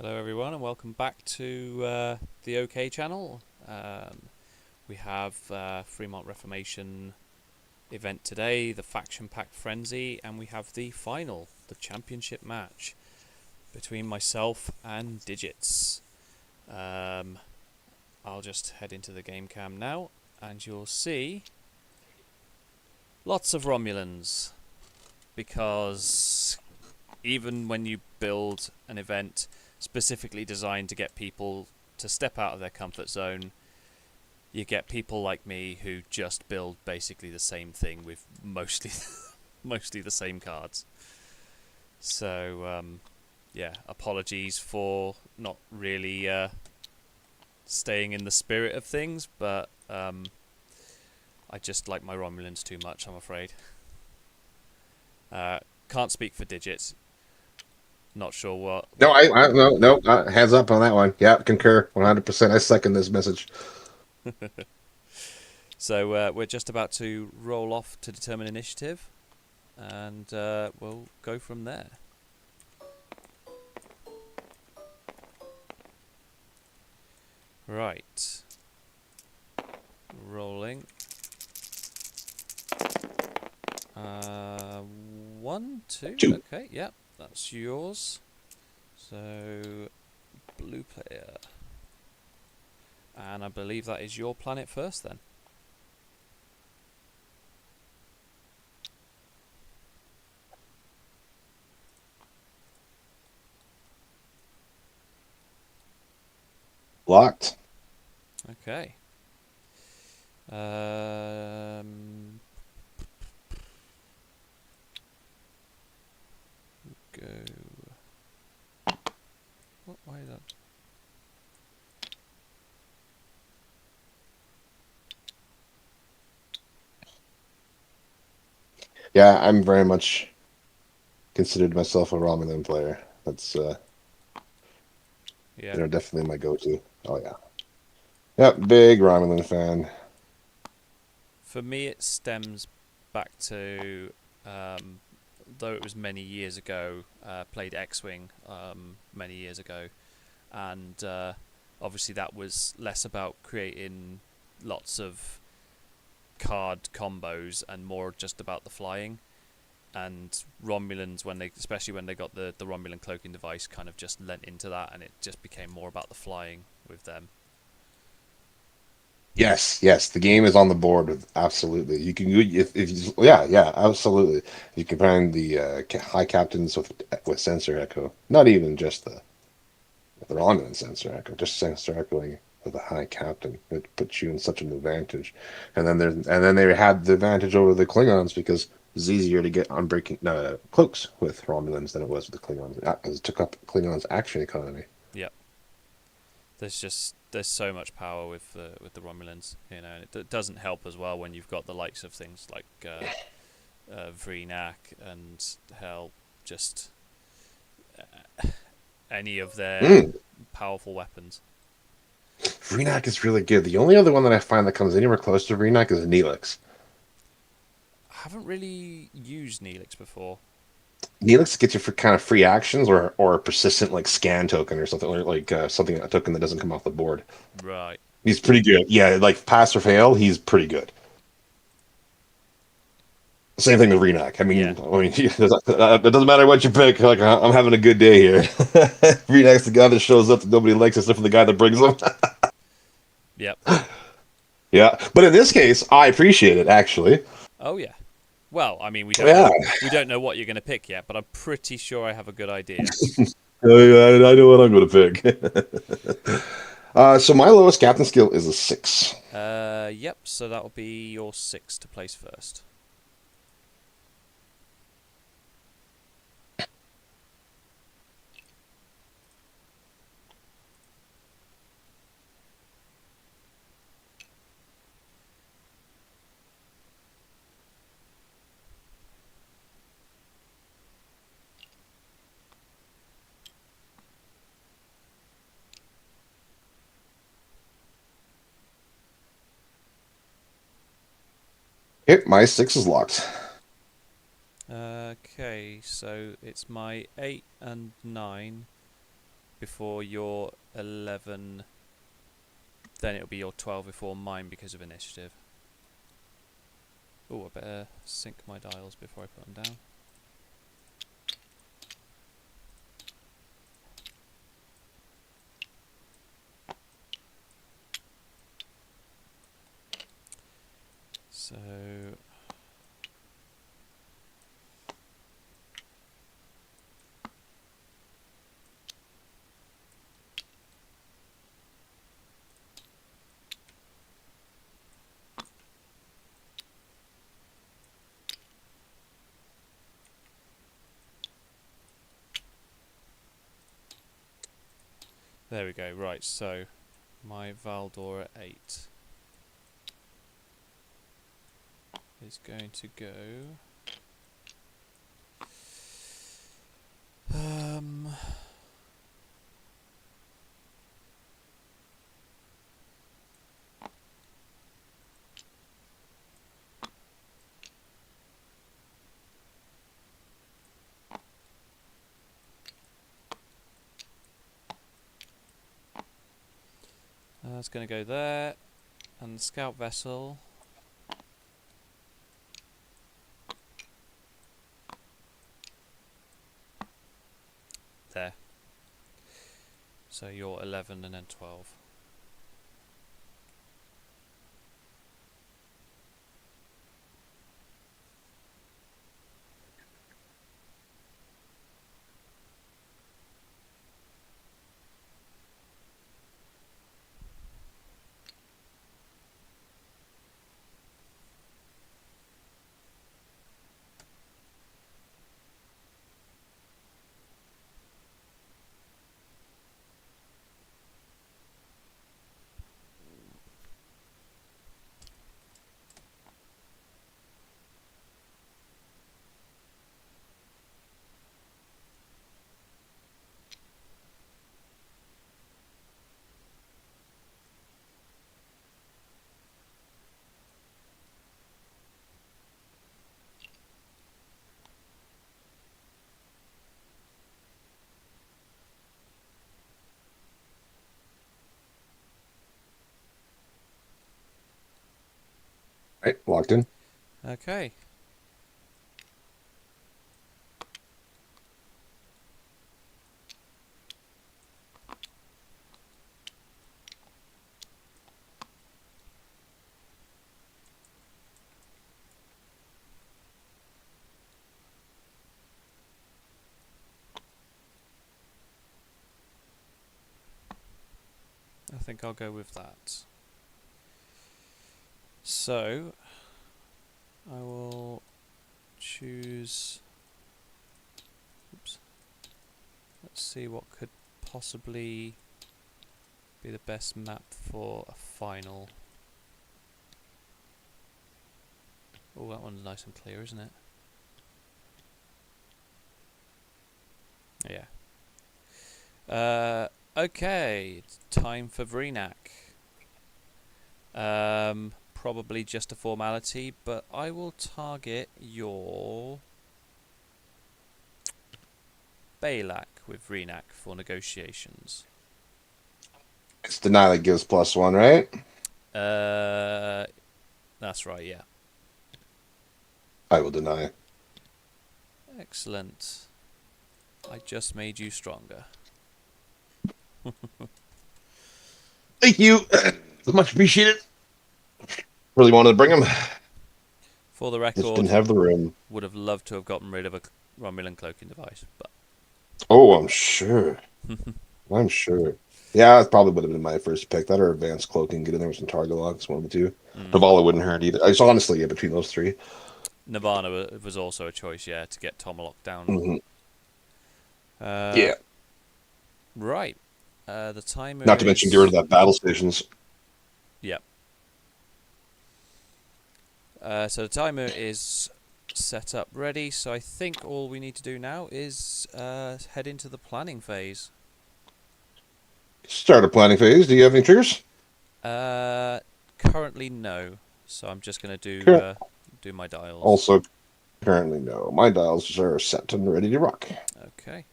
Hello everyone and welcome back to the OK channel. We have Fremont Reformation event today, the Faction Pack Frenzy, and we have the final, the championship match between myself and Dijitz. I'll just head into the game cam now and you'll see lots of Romulans, because even when you build an event specifically designed to get people to step out of their comfort zone, you get people like me who just build basically the same thing with mostly mostly the same cards. So yeah, apologies for not really staying in the spirit of things, but I just like my Romulans too much, I'm afraid. Can't speak for Dijitz. Not sure what. No, no, hands up on that one. Yeah, concur 100%. I second this message. So we're just about to roll off to determine initiative, and we'll go from there. Right. Rolling. 1, 2. Two. Okay, yep, that's yours. So, blue player. And I believe that is your planet first then. Locked. Okay. Go. What? Why is that? Yeah, I'm very much considered myself a Romulan player. That's Yeah. they're definitely my go-to. Oh yeah. Yep, big Romulan fan. For me, it stems back to, though it was many years ago, played X-Wing many years ago, and obviously that was less about creating lots of card combos and more just about the flying. And Romulans, especially when they got the Romulan cloaking device, kind of just lent into that, and it just became more about the flying with them. Yes, yes, the game is on the board. Absolutely, you can if you, yeah, yeah, absolutely. You can find the high captains with sensor echo. Not even just the Romulan sensor echo, just sensor echoing with a high captain. It puts you in such an advantage. And then they had the advantage over the Klingons because it's easier to get unbreaking cloaks with Romulans than it was with the Klingons, because it took up Klingons' action economy. Yep. There's so much power with the Romulans, and it doesn't help as well when you've got the likes of things like Vreenak and hell, just any of their Mm. powerful weapons. Vreenak is really good. The only other one that I find that comes anywhere close to Vreenak is Neelix. I haven't really used Neelix before. Neelix gets you for kind of free actions or a persistent like scan token or something, or like something, a token that doesn't come off the board. Right. He's pretty good. Yeah, like pass or fail, he's pretty good. Same thing with Renak. Yeah. I mean, it doesn't matter what you pick. Like I'm having a good day here. Renak's the guy that shows up that nobody likes, except for the guy that brings them. Yep. Yeah, but in this case, I appreciate it actually. Oh yeah. Well, I mean, Yeah, we don't know what you're going to pick yet, but I'm pretty sure I have a good idea. I know what I'm going to pick. So my lowest captain skill is a 6. Yep. So that'll be your 6 to place first. Yep, my 6 is locked. Okay, so it's my 8 and 9. before your 11, then it'll be your 12 before mine because of initiative. Oh, I better sync my dials before I put them down. So there we go. Right, so my Valdora 8 is going to go. That's going to go there, and the scout vessel. There. So you're 11 and then 12. Right, locked in. Okay. I think I'll go with that. So I will choose. Oops. Let's see what could possibly be the best map for a final. Oh, that one's nice and clear, isn't it? Yeah. Okay, it's time for Vreenak. Probably just a formality, but I will target your Balak with Vreenak for negotiations. It's deny that gives +1, right? That's right, yeah. I will deny. Excellent. I just made you stronger. Thank you. Much appreciated. Really wanted to bring him. For the Just record, didn't have the room. would have loved to have gotten rid of a Romulan cloaking device, but Oh, I'm sure. I'm sure. Yeah, that probably would have been my first pick. That or advanced cloaking. Get in there with some target locks, one of the two. Navala wouldn't hurt either. It's honestly, yeah, between those three. Nirvana was also a choice, yeah, to get Tomahawk down. Mm-hmm. Uh, Yeah. right. The timer Not to mention get rid of that battle stations. Yep. So the timer is set up, ready. So I think all we need to do now is head into the planning phase. Start a planning phase. Do you have any triggers? Currently no. So I'm just gonna do my dials. Also, currently no. My dials are set and ready to rock. Okay.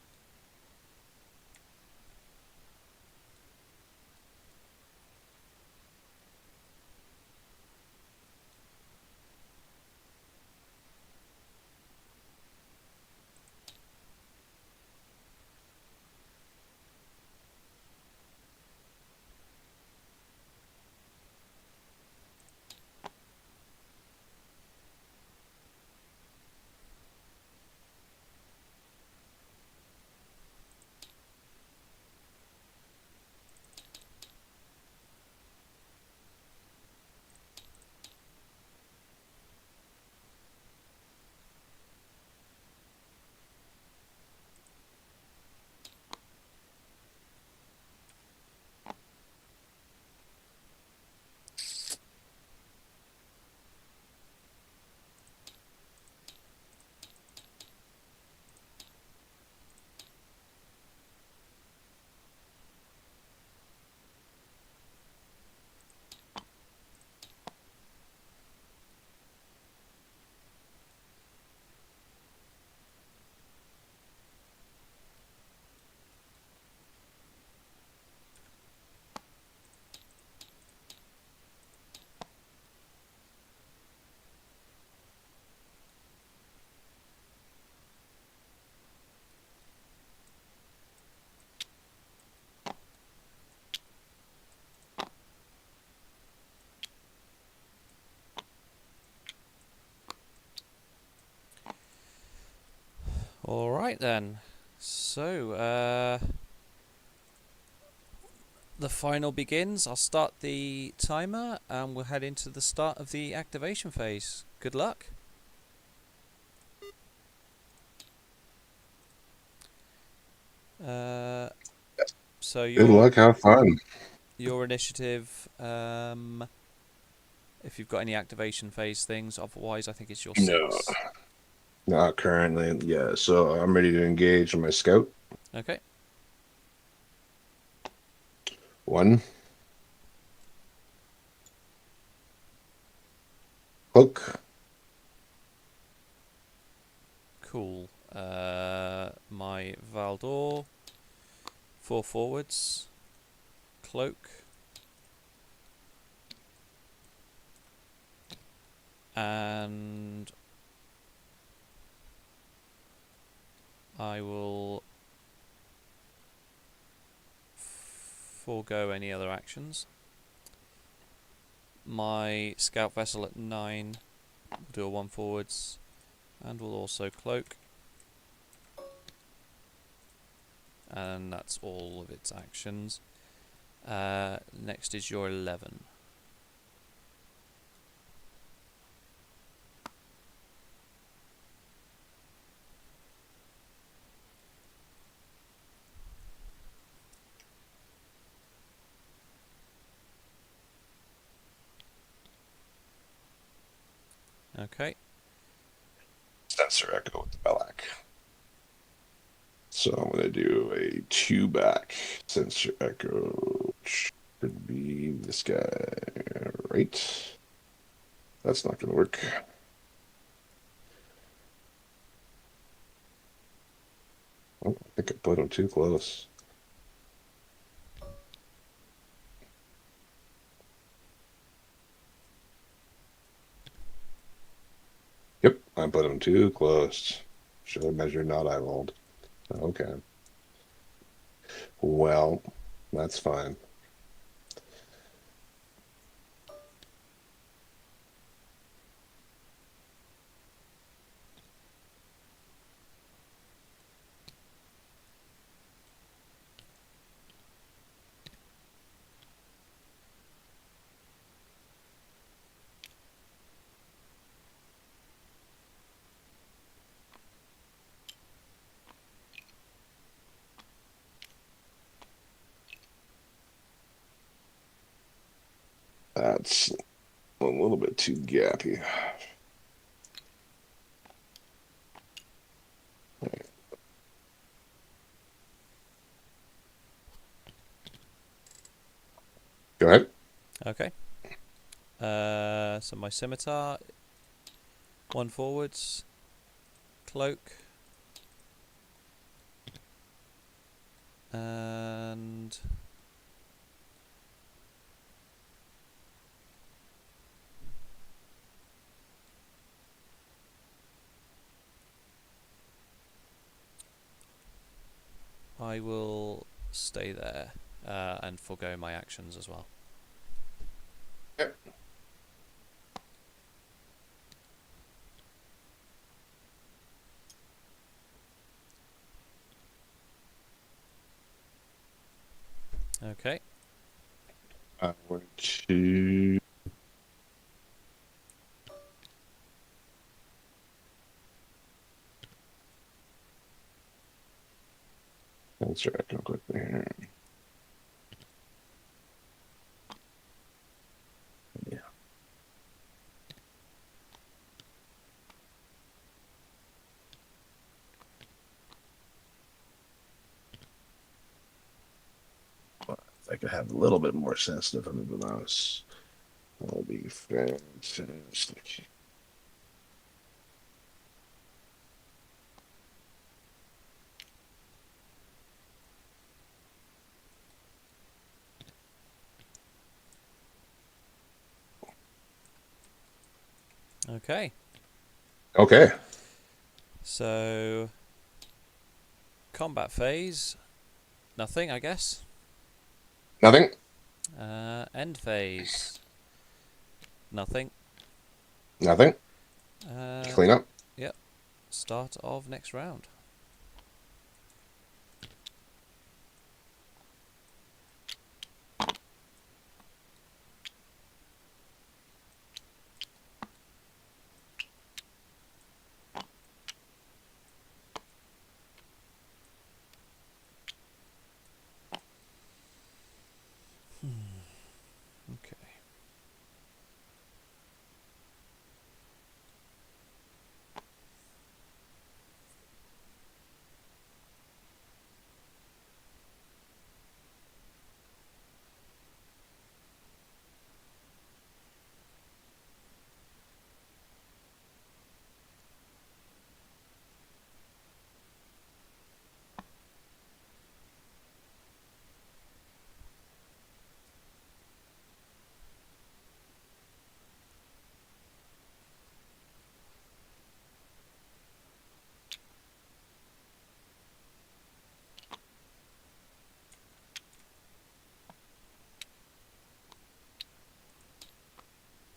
Right then. So, the final begins. I'll start the timer and we'll head into the start of the activation phase. Good luck. So Good luck. Have fun. your initiative, if you've got any activation phase things, otherwise I think it's your No, 6. not currently. Yeah, so I'm ready to engage my scout. Okay. 1. Hook. Cool. My Valdor, 4 forwards, cloak, and I will forego any other actions. My scout vessel at 9 will do a 1 forwards and will also cloak, and that's all of its actions. Next is your 11. Okay. Sensor Echo with the Belak. So I'm going to do a 2 back. Sensor Echo should be this guy, right? That's not going to work. Oh, I think I put him too close. Yep, I put him too close. Should have measured, not I rolled. Okay. Well, that's fine. That's a little bit too gappy. Go ahead. Okay. So my scimitar, 1 forwards, cloak, and I will stay there and forego my actions as well. Yep. Okay. I want to. That's right. I'll click there. Yeah. Well, if I could have a little bit more sensitive under the mouse, that'll be fantastic. Okay. Okay. So combat phase, nothing, I guess. Nothing. End phase, nothing. Nothing. Uh, Clean up. yep. Start of next round.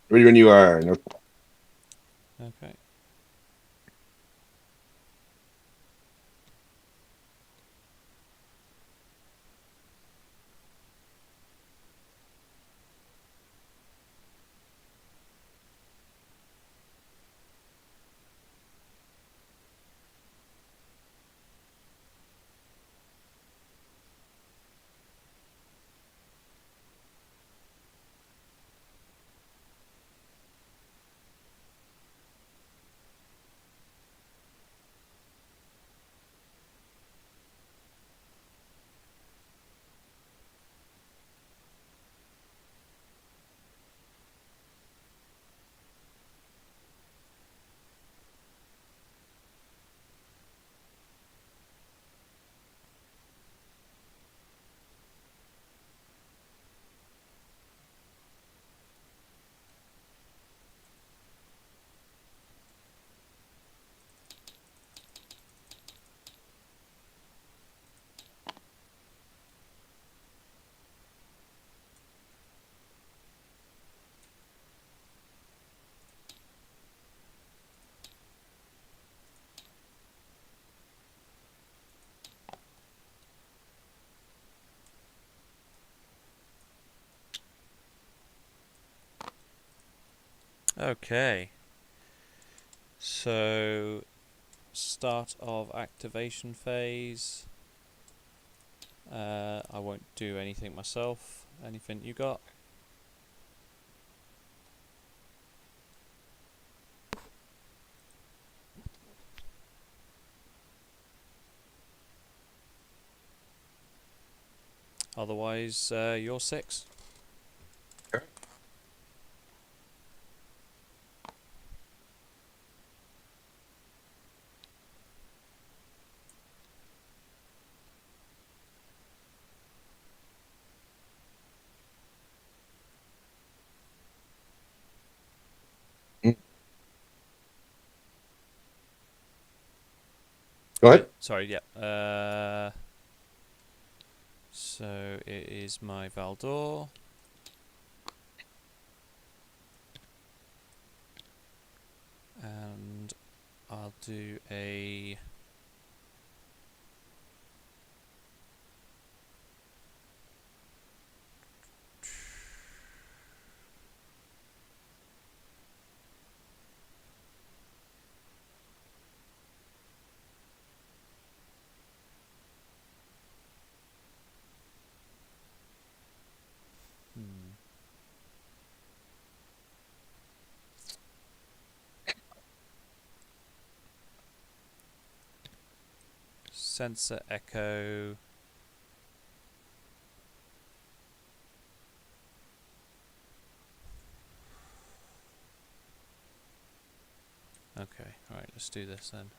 Ready when you are. No. Okay. Okay. So, start of activation phase. I won't do anything myself. Anything you got? Otherwise, you're 6. Mm. Go Wait, ahead. sorry, yeah. So it is my Valdor. And I'll do a... Hmm. Sensor Echo. Okay, alright, let's do this then.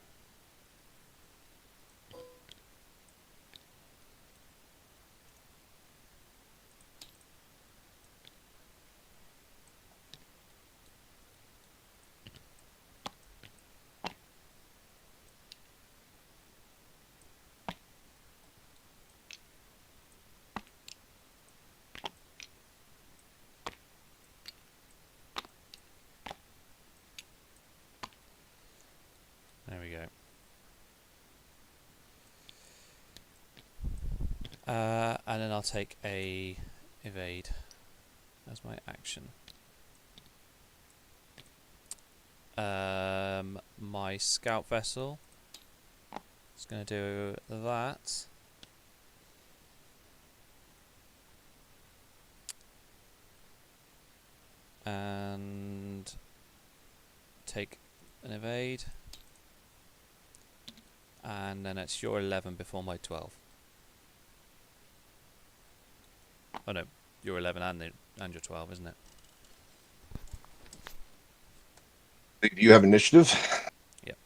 There we go. And then I'll take a evade as my action. My scout vessel is going to do that. And take an evade. And then it's your 11 before my 12. Oh no, your 11 and your 12, isn't it? Do you have initiative? Yep.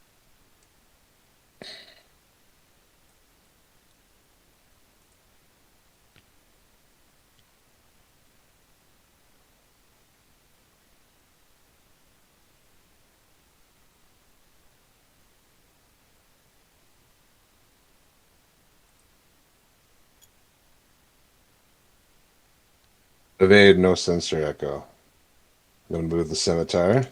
Evade, no sensor echo. I'm gonna move the scimitar.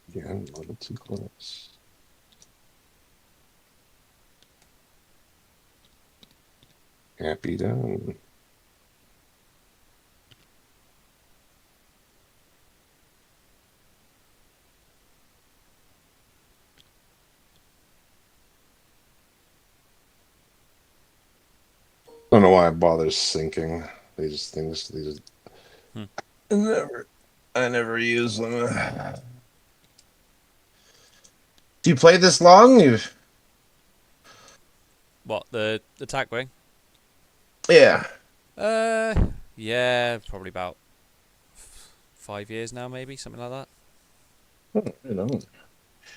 Again, a little too close. Can't be done. I don't know why it bothers syncing these things. These Hmm. I never use them. Do you play this long? What, the attack wing? Yeah. Uh, yeah, probably about 5 years now, maybe something like that. Oh, I know.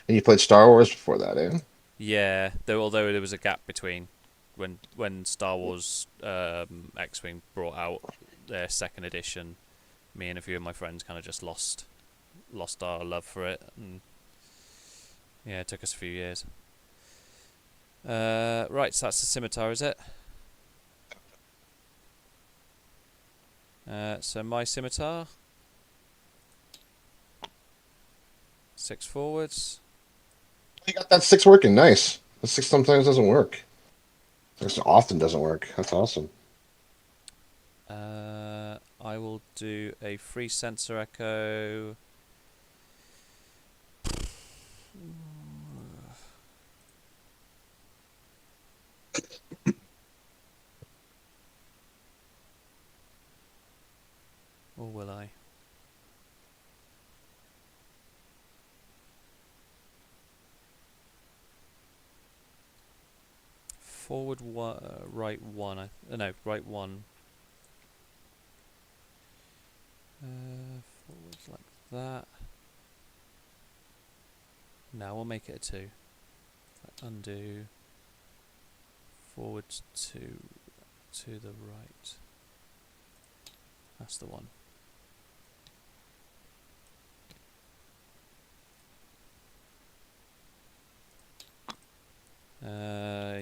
And you played Star Wars before that, eh? Yeah, though although there was a gap between when Star Wars X-wing brought out their second edition, me and a few of my friends kind of just lost our love for it, and yeah, it took us a few years. Right, so that's the scimitar, is it? So my scimitar, 6 forwards. You got that six working. Nice. The six sometimes doesn't work. Six often doesn't work. That's awesome. I will do a free sensor echo. Or will I? Forward one, right one. No, right one. Forwards like that. Now we'll make it a 2. If I undo, forwards 2 to the right. That's the one.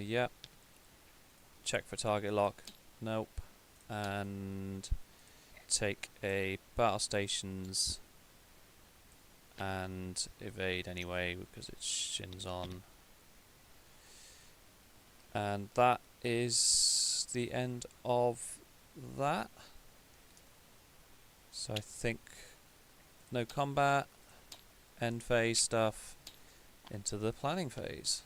Yeah. Check for target lock. Nope. And take a battle stations and evade anyway because it's shins on. And that is the end of that. So I think no combat, end phase stuff, into the planning phase.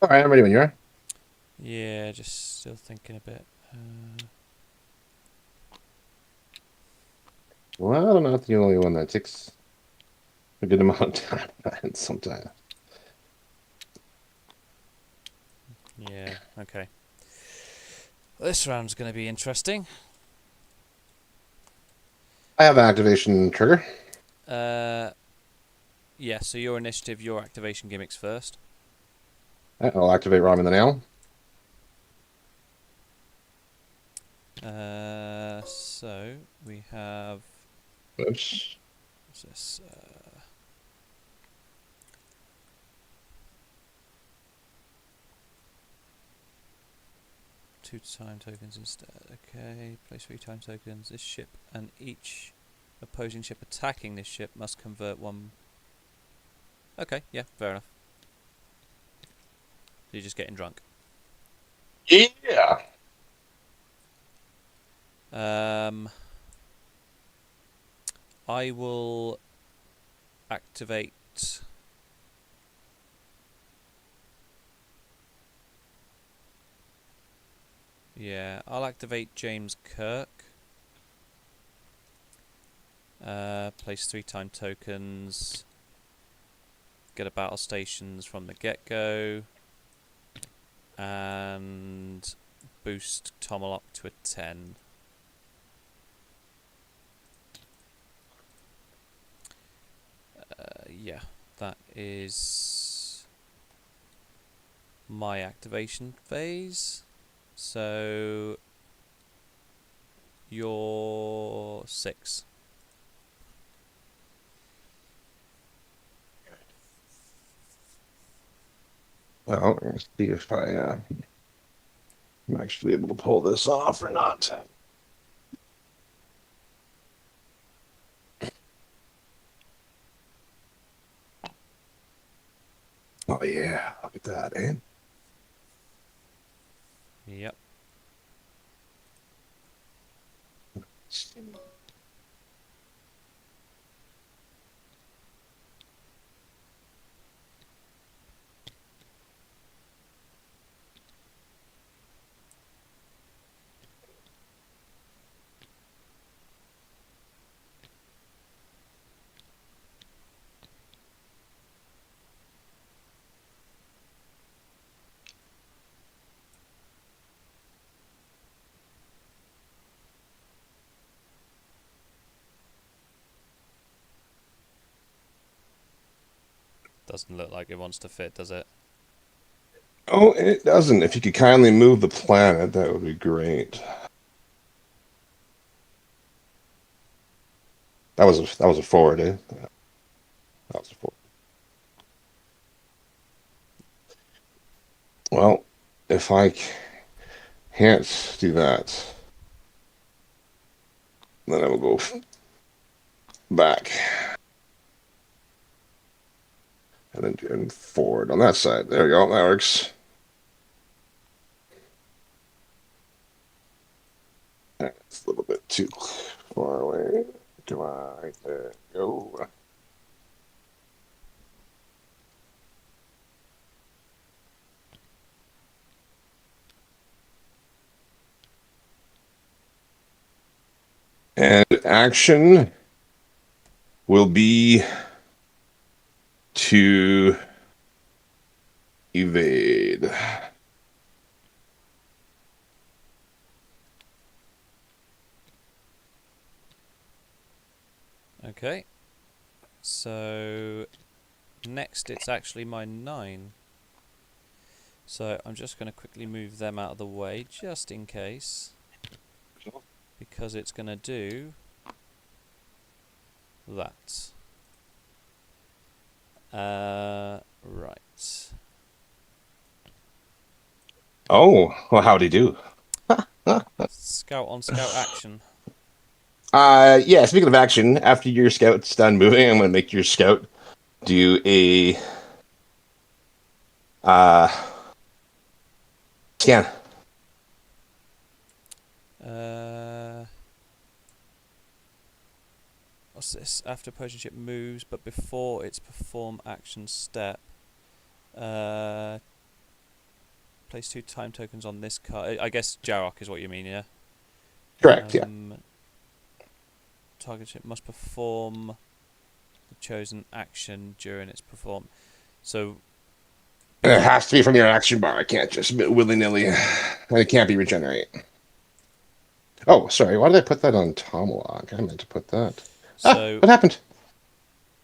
All right, I'm ready when you are. Yeah, just still thinking a bit. Well, I'm not the only one that takes a good amount of time sometimes. Yeah, okay. This round's going to be interesting. I have an activation trigger. Uh, yeah, so your initiative, your activation gimmicks first. I'll activate Ramen the Nail. So we have. Oops. What's this? Two time tokens instead. Okay, place 3 time tokens. This ship and each opposing ship attacking this ship must convert one. Okay, yeah, fair enough. You're just getting drunk. Yeah. I will activate. Yeah, I'll activate James Kirk. Place 3 time tokens. Get a battle stations from the get-go. And boost Tomahawk to a 10. Yeah, that is my activation phase. So you're 6. Well, let's see if I'm actually able to pull this off or not. Oh yeah, look at that, eh? Yep. Doesn't look like it wants to fit, does it? Oh, it doesn't. If you could kindly move the planet, that would be great. That was a forward, eh? That was a forward. Well, if I can't do that, then I will go back and then do forward on that side. There we go. That works. It's a little bit too far away. Come on, right there. Go. And action will be to evade. Okay. So next it's actually my 9. So I'm just going to quickly move them out of the way just in case. Because it's going to do that. Right. Oh, well, how'd he do? Scout on scout action. Yeah, speaking of action, after your scout's done moving, I'm going to make your scout do a uh, scan. What's this? After potion ship moves, but before its perform action step. Uh, place 2 time tokens on this card. I guess Jarok is what you mean, yeah? Correct. Yeah. Target ship must perform the chosen action during its perform. So, And it because has to be from your action bar. I can't just willy nilly. And it can't be regenerate. Oh, sorry. Why did I put that on Tomlog? I meant to put that. Ah, so what happened?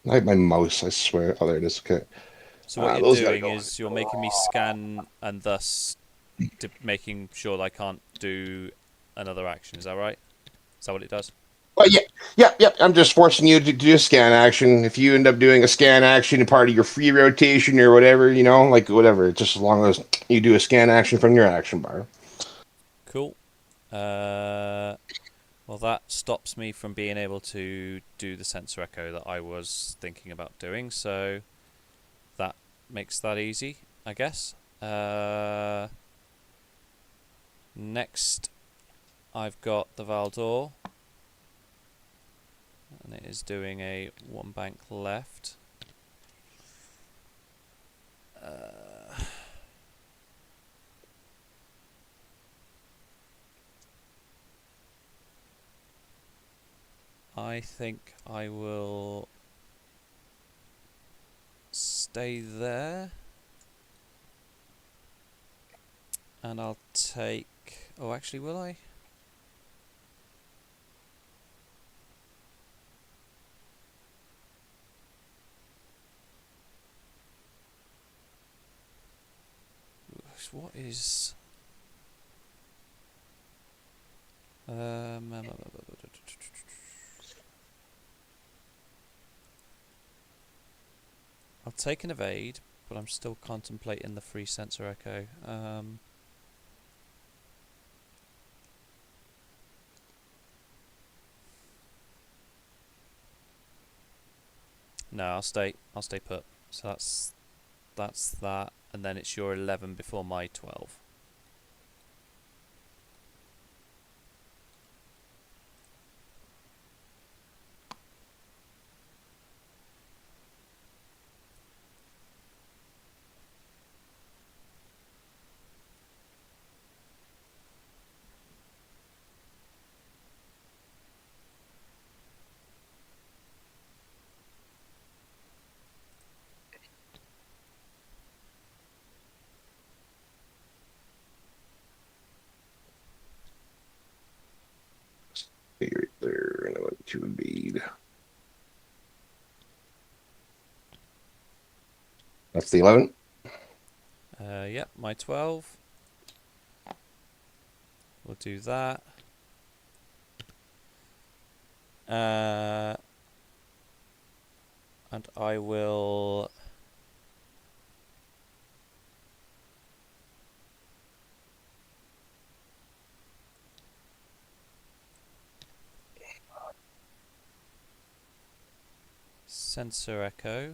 I hit my mouse, I swear. Oh, there it is. Okay. so what you're Those gotta doing go. is you're making me scan and thus making sure that I can't do another action. Is that right? Is that what it does? Well, yeah, yeah. I'm just forcing you to do a scan action. If you end up doing a scan action part of your free rotation or whatever, like whatever, just as long as you do a scan action from your action bar. Cool. Well, that stops me from being able to do the sensor echo that I was thinking about doing. So that makes that easy, I guess. Next, I've got the Valdor, and it is doing a 1 bank left. I think I will stay there, and I'll take... Oh, actually, will I? What is... I'll take an evade, but I'm still contemplating the free sensor echo. No, I'll stay. I'll stay put. So that's that, and then it's your 11 before my 12. Right there, and I went to invade. That's the 11. Yep, my 12. We'll do that. And I will... Sensor echo.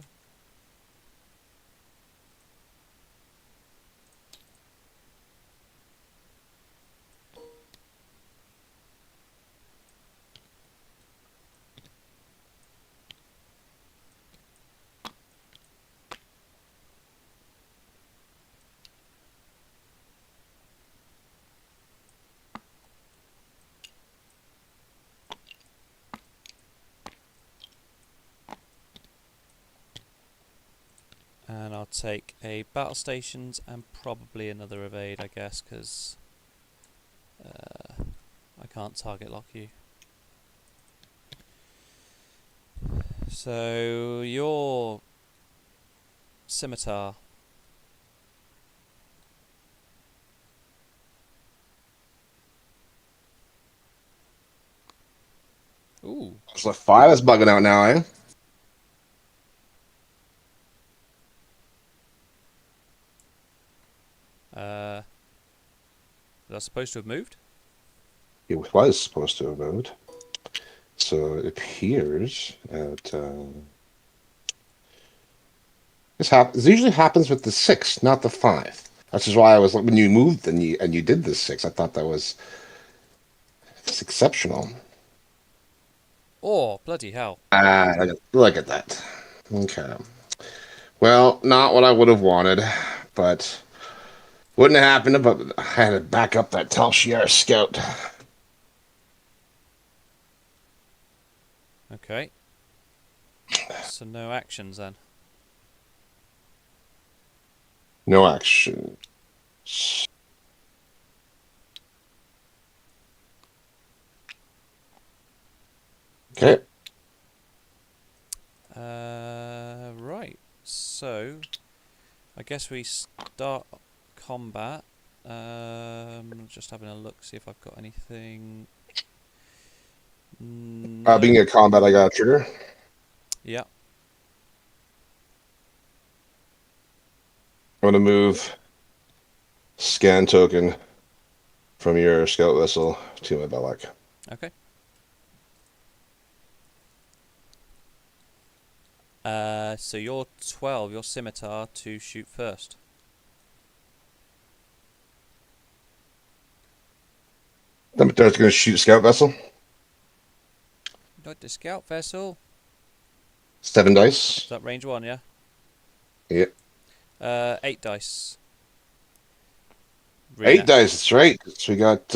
And I'll take a battle stations and probably another evade, I guess, because I can't target lock you. So your scimitar. Ooh. So 5 is bugging out now, eh? Was I supposed to have moved? It was supposed to have moved. So it appears that this usually happens with the 6, not the 5. That's just why I was when you moved and you did the 6. I thought that was exceptional. Oh, bloody hell. Look at that. Okay. Well, not what I would have wanted, but Wouldn't have happened, but I had to back up that Tal Shiar scout. Okay. So no actions then. No action. Okay. Right. So I guess we start combat. Just having a look, see if I've got anything. Being No. a combat, I got a trigger. Yeah. I'm gonna move scan token from your scout vessel to my Belloc. Okay. So you're 12, your scimitar to shoot first. That's gonna shoot scout vessel. Not the scout vessel. 7 Is dice. that range 1, yeah? Yeah. 8 dice. 8 Rena. dice. That's right. So we got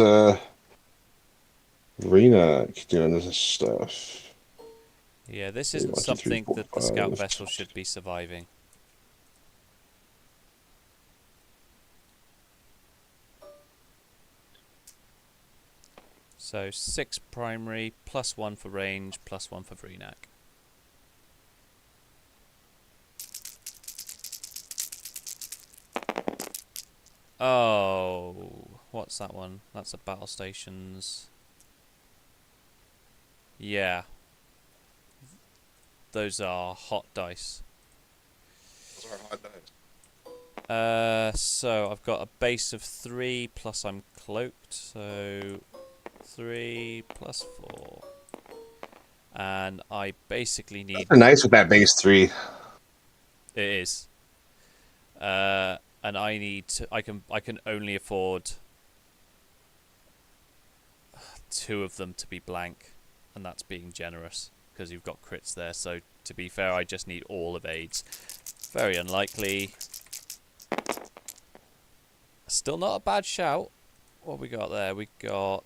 Rena doing this stuff. Yeah, this Okay, isn't 1, 2, 3, something 4, that the scout 5. vessel should be surviving. So 6 primary, +1 for range, +1 for Vreenak. Oh, what's that one? That's a battle stations. Yeah, those are hot dice. Those are hot dice. So I've got a base of 3 plus I'm cloaked, so 3 plus 4. And I basically need... They're nice with that base 3. It is. And I need to... I can only afford 2 of them to be blank, and that's being generous, because you've got crits there, so to be fair, I just need all of aids. Very unlikely. Still not a bad shout. What we got there? We got...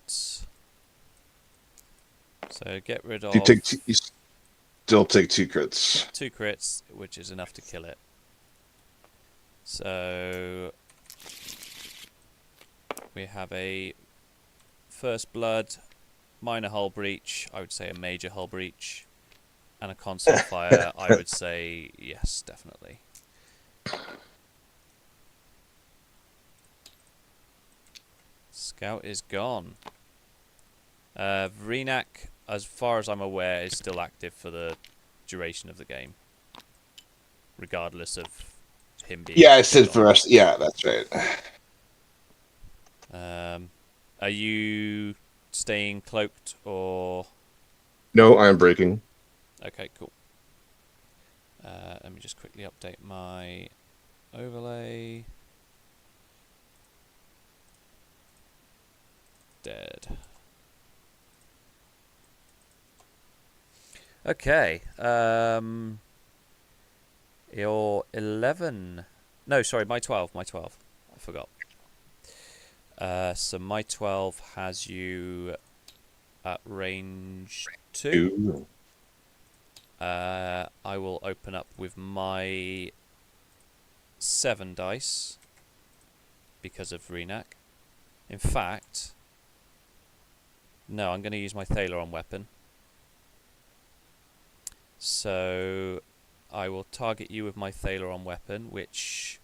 So get rid of... You still take 2 crits. 2 crits, which is enough to kill it. So... We have a first blood, minor hull breach, I would say a major hull breach, and a console fire, I would say yes, definitely. Scout is gone. Vreenak, as far as I'm aware, is still active for the duration of the game, regardless of him being... Yeah, I said gone. for us. Yeah, that's right. Are you staying cloaked or... No, I'm breaking. Okay, cool. Let me just quickly update my overlay. Dead. Okay. You're 11. No, sorry, my 12. My 12. I forgot. So my 12 has you at range 2. 2. I will open up with my 7 dice because of Vreenak. In fact, no, I'm going to use my Thaleron weapon. So I will target you with my Thaleron weapon, which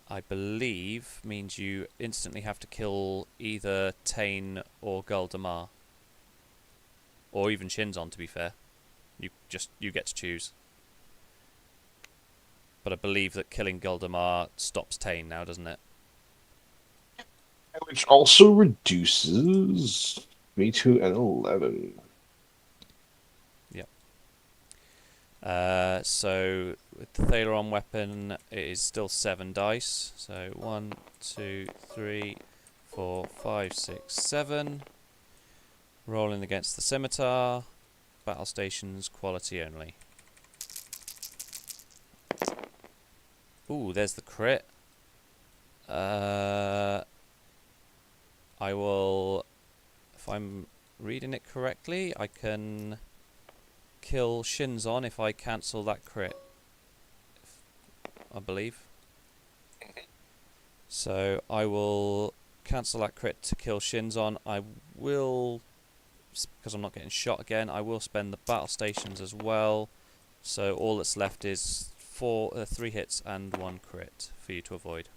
I believe means you instantly have to kill either Tain or Guldamar. Or even Shinzon, to be fair. You get to choose. But I believe that killing Guldamar stops Tain now, doesn't it? Which also reduces me to an 11. Yep. So with the Thaleron weapon, it is still 7 dice. So 1, 2, 3, 4, 5, 6, 7. Rolling against the scimitar. Battle stations, quality only. Ooh, there's the crit. I will, if I'm reading it correctly, I can kill Shinzon if I cancel that crit, I believe. So I will cancel that crit to kill Shinzon. I will, because I'm not getting shot again, I will spend the battle stations as well. So all that's left is 3 hits and 1 crit for you to avoid.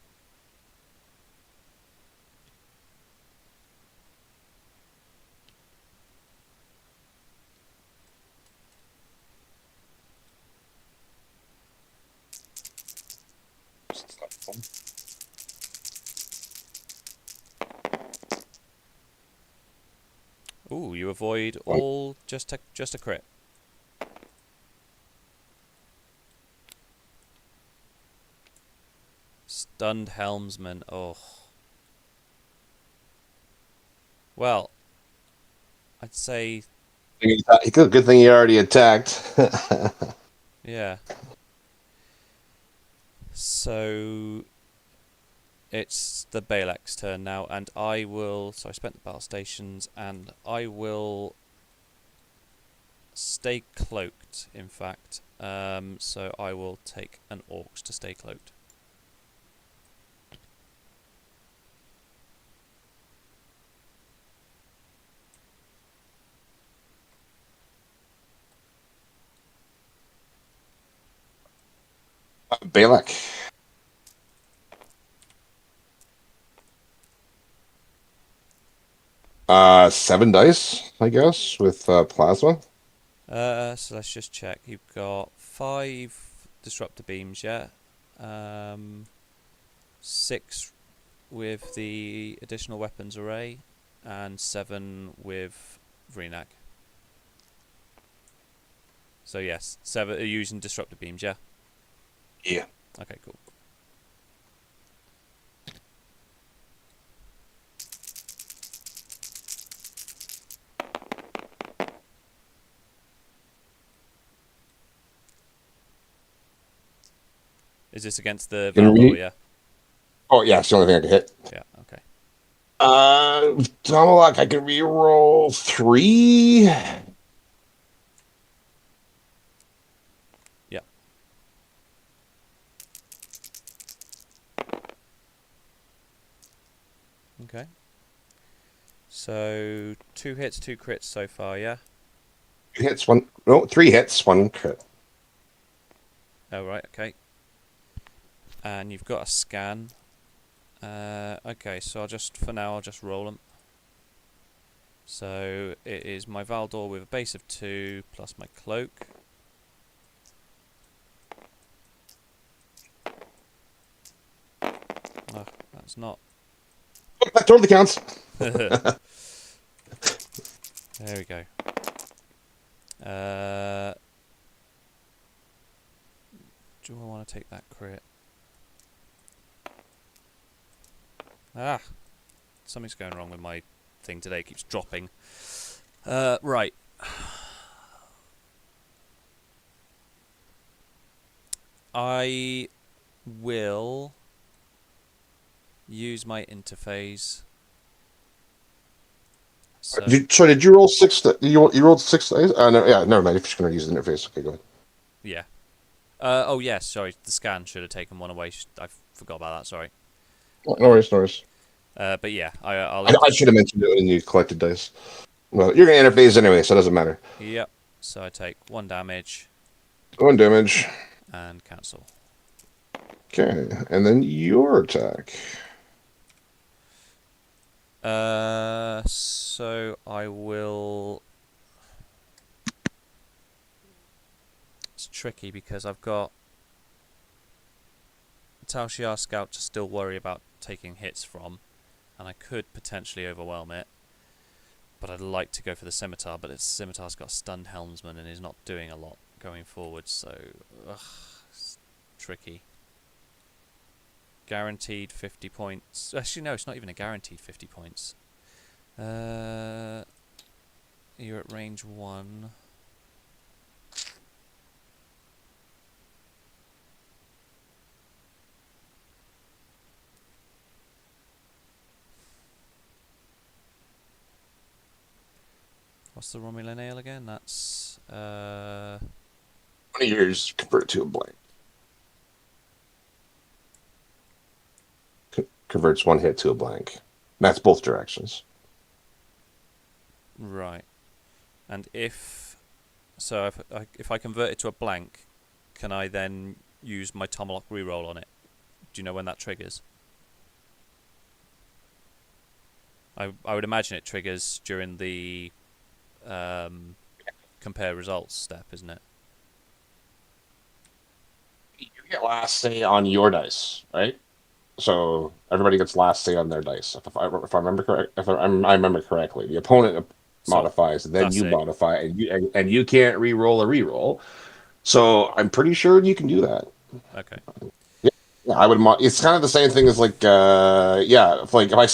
Ooh, you avoid all just a crit. Stunned helmsman. Oh. Well, I'd say Good thing he already attacked. yeah. So it's the Balek's turn now, and I will. So I spent the battle stations, and I will stay cloaked. In fact, so I will take an Orcs to stay cloaked. Balak. 7 dice, I guess, with plasma. So let's just check. You've got 5 disruptor beams, yeah. 6 with the additional weapons array, and 7 with Vreenak. So yes, 7 are using disruptor beams, yeah. Yeah. Okay, cool. Is this against the Valdor, yeah? Oh yeah, it's the only thing I can hit. Yeah, okay. Domalock, I can reroll 3. Yeah. Okay. So 2 hits, 2 crits so far, yeah? 2 hits, 1. No, 3 hits, 1 crit. Oh, right, okay. And you've got a scan. Okay, so for now, I'll just roll them. So it is my Valdor with a base of 2 plus my cloak. Oh, that's not. That totally counts. There we go. Do I want to take that crit? Ah! Something's going wrong with my thing today. It keeps dropping. Right. I will use my interface. So Did you roll 6? You rolled 6 dice? No, yeah, never mind. If you're going to use the interface, okay, go ahead. yeah. Oh yes, sorry. The scan should have taken 1 away. I forgot about that. Sorry. No worries, no worries. But yeah, I'll. I should have mentioned it when you collected dice. Well, you're going to interface anyway, so it doesn't matter. Yep. So I take 1 damage 1 damage. and cancel. Okay, and then your attack. So I will. It's tricky because I've got Tal Shiar Scout to still worry about taking hits from, and I could potentially overwhelm it. But I'd like to go for the Scimitar, but its Scimitar's got a stunned helmsman and is not doing a lot going forward, so it's tricky. Guaranteed 50 points. Actually, no, it's not even a guaranteed 50 points. You're at range 1. What's the Romulan ale again? That's 20 years convert to a blank. Converts one hit to a blank. That's both directions. right. And if I convert it to a blank, can I then use my Tomahawk reroll on it? Do you know when that triggers? I would imagine it triggers during the compare results step, isn't it? You get last say on your dice, right? So everybody gets last say on their dice. If I remember correct, if I remember correctly, the opponent So modifies, then that's you it. modify, and you can't re-roll a re-roll. So I'm pretty sure you can do that. Okay. Yeah, yeah, I would. It's kind of the same thing as like, yeah, if I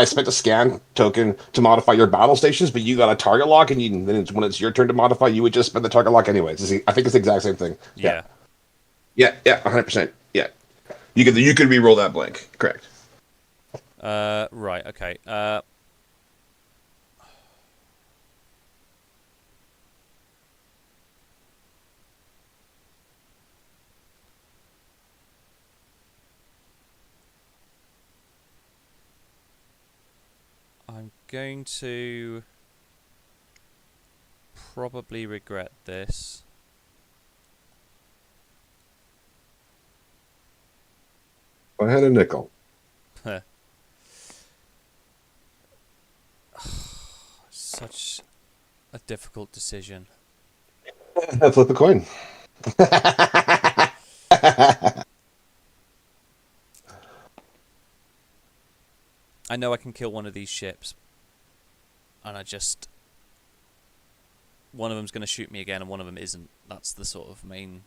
spent a scan token to modify your battle stations, but you got a target lock, and when it's your turn to modify, you would just spend the target lock anyways. I think it's the exact same thing. Yeah, Yeah. yeah, 100%. Yeah, you could re-roll that blank. Correct. Right. Okay. I'm going to probably regret this. I had a nickel. Such a difficult decision. Flip a coin. I know I can kill one of these ships, and one of them's going to shoot me again, and one of them isn't. That's the sort of main.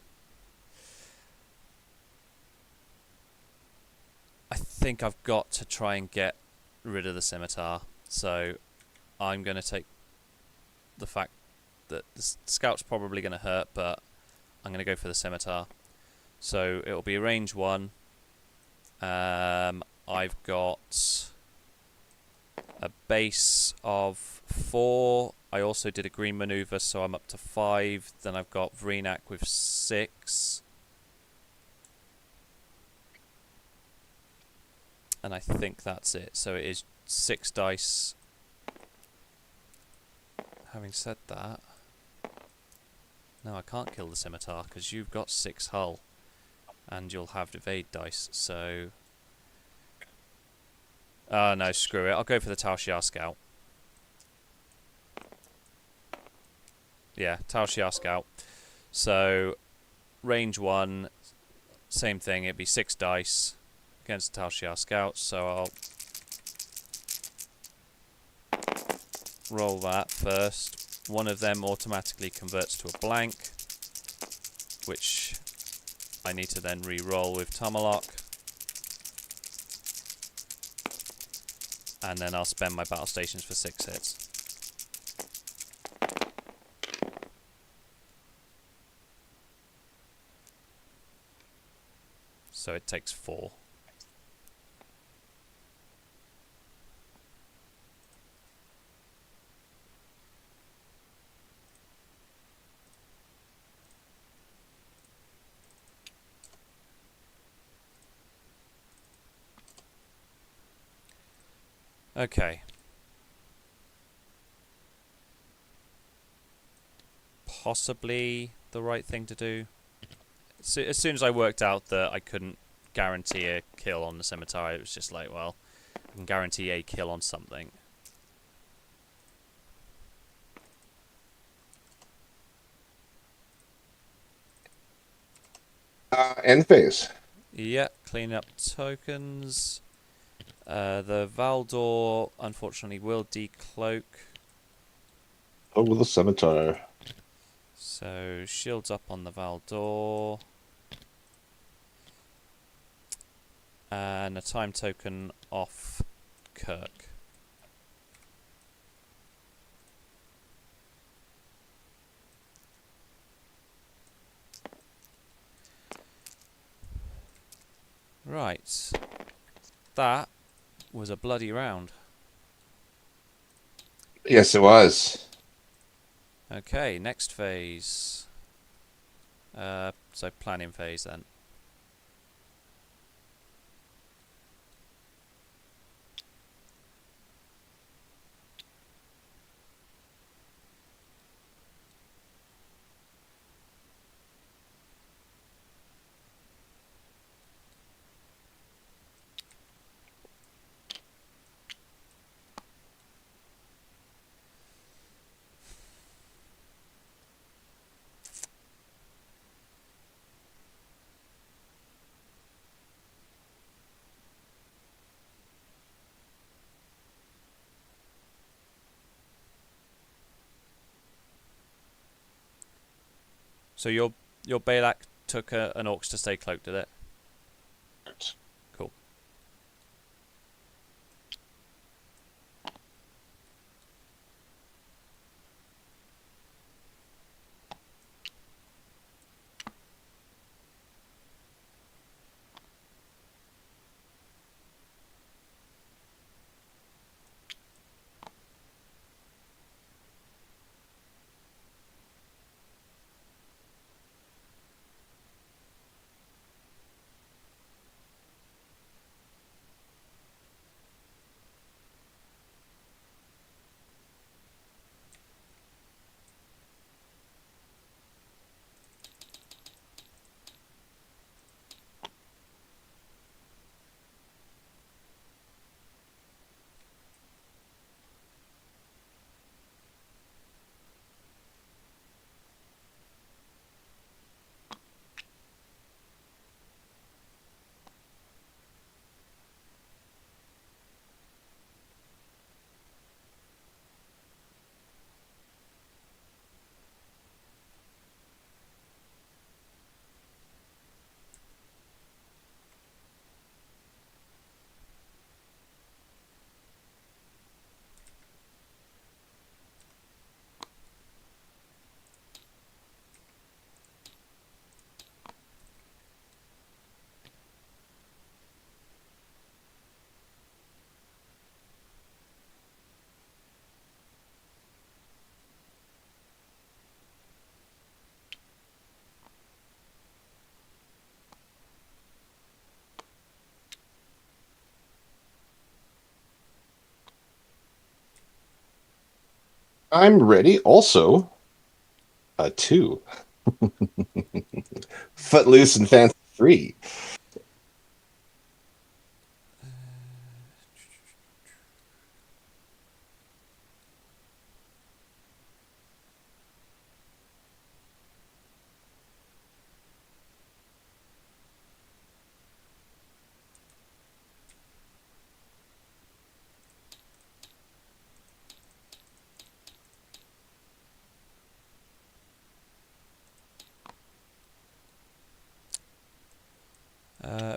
I think I've got to try and get rid of the scimitar, so I'm going to take the fact that the scout's probably going to hurt, but I'm going to go for the scimitar. So it'll be a range 1. I've got a base of 4. I also did a green maneuver, so I'm up to 5. Then I've got Vreenak with 6. And I think that's it. So it is 6 dice. Having said that, no, I can't kill the scimitar because you've got 6 hull, and you'll have evade dice. So, no, screw it. I'll go for the Tal Shiar Scout. Yeah, Tal Shiar Scout. So, range 1, same thing. It'd be 6 dice against the Tal Shiar Scout. So I'll roll that first. One of them automatically converts to a blank, which I need to then re-roll with Tomahawk. And then I'll spend my battle stations for 6 hits. So it takes 4. Okay. Possibly the right thing to do. So, as soon as I worked out that I couldn't guarantee a kill on the scimitar, it was just like, well, I can guarantee a kill on something. End phase. Yeah, clean up tokens. The Valdor, unfortunately, will decloak. Oh, with a scimitar. So, shields up on the Valdor. And a time token off Kirk. Right. That was a bloody round. Yes, it was. Okay, next phase. So planning phase then. So your Balak took an Orcs to stay cloaked, did it? Cool. I'm ready. Also, a two. Footloose and fancy free.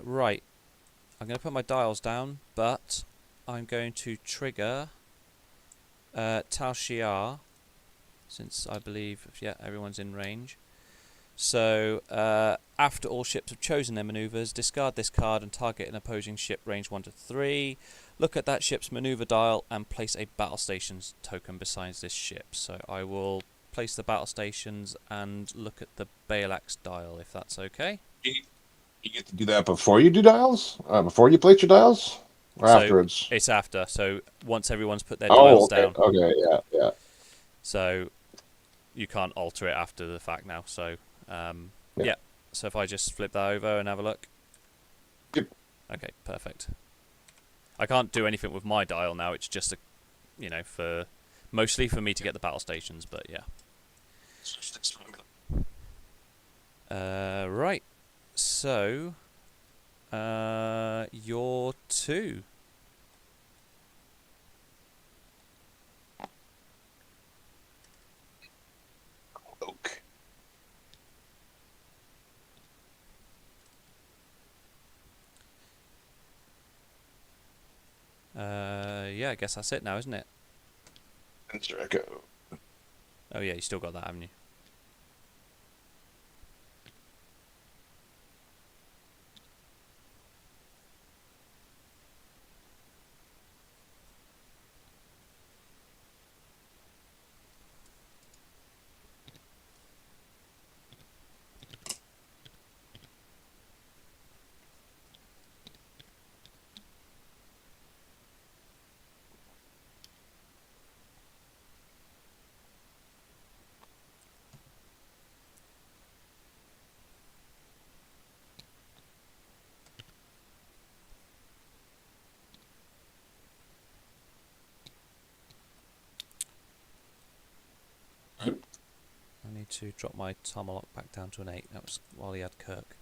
Right. I'm going to put my dials down, but I'm going to trigger Tal Shiar, since I believe, yeah, everyone's in range. So, after all ships have chosen their maneuvers, discard this card and target an opposing ship range 1 to 3. Look at that ship's maneuver dial and place a battle stations token beside this ship. So I will place the battle stations and look at the Balak's dial, if that's okay. You get to do that before you do dials? Before you place your dials? Or So afterwards? it's after. So once everyone's put their Oh, dials okay. down. Okay, yeah, yeah. So you can't alter it after the fact now. So, Yeah. yeah. So if I just flip that over and have a look. Yep. Okay, perfect. I can't do anything with my dial now. It's just for mostly for me to get the battle stations. But yeah. Right. So, you're two. Okay. Yeah, I guess that's it now, isn't it? Sensor echo. Oh yeah, you still got that, haven't you? to drop my Tomalok back down to an 8. That was while he had Kirk.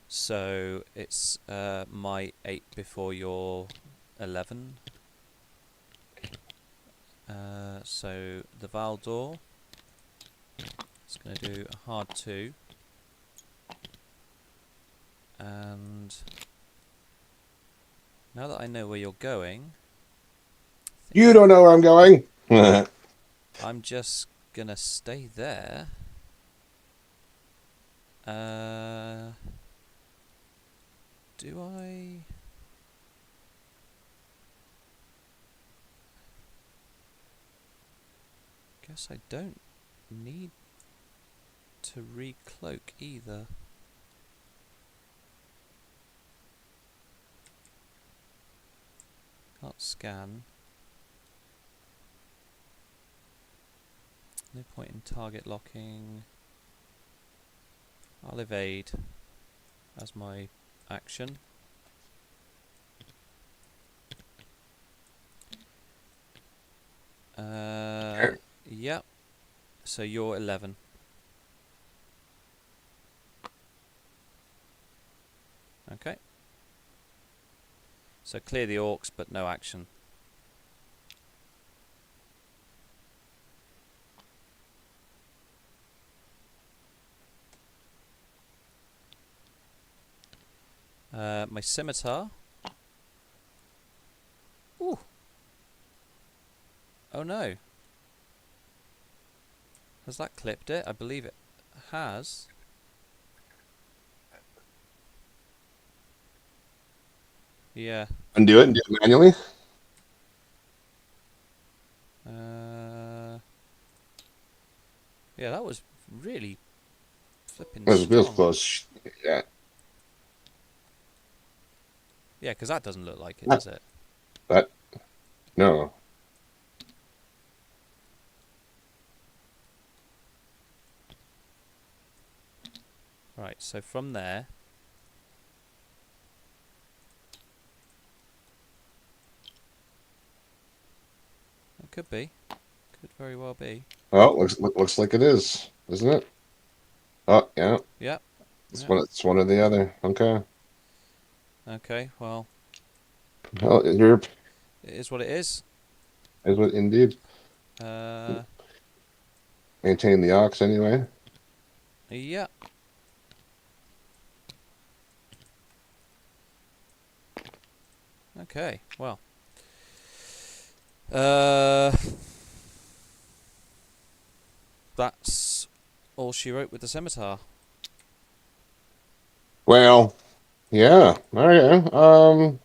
So it's my 8 before your 11. So the Valdor is going to do a hard 2. And now that I know where you're going, You don't know where I'm going. I'm just gonna stay there. Do I? Guess I don't need to recloak either. Can't scan. No point in target locking. I'll evade as my action. Yep. So you're 11. Okay. So clear the orcs, but no action. My scimitar. Ooh. Oh no. Has that clipped it? I believe it has. Yeah. Undo it and do it manually. Yeah, that was really flipping It was strong. close. Yeah. Yeah, because that doesn't look like it, does it? That no. Right, so from there... It could be. Could very well be. Oh, looks like it is, isn't it? Oh, yeah. Yep. It's Yep. one or the other. Okay. Okay, well, Well, Europe it is what it is. is what indeed. Uh, Maintain the ox anyway. yeah. Okay, well. That's all she wrote with the scimitar. Well, yeah. All right.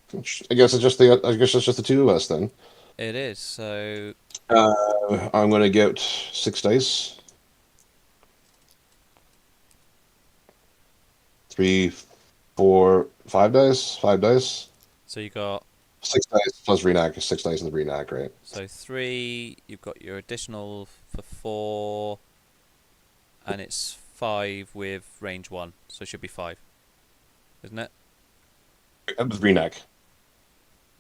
I guess it's just the two of us then. It is, so... I'm gonna get 6 dice. 3, 4, 5 dice. 5 dice. So you got... 6 dice plus Renac. 6 dice in the Renac, right? So 3, you've got your additional for 4, and it's 5 with range 1. So it should be 5, isn't it? With Renac.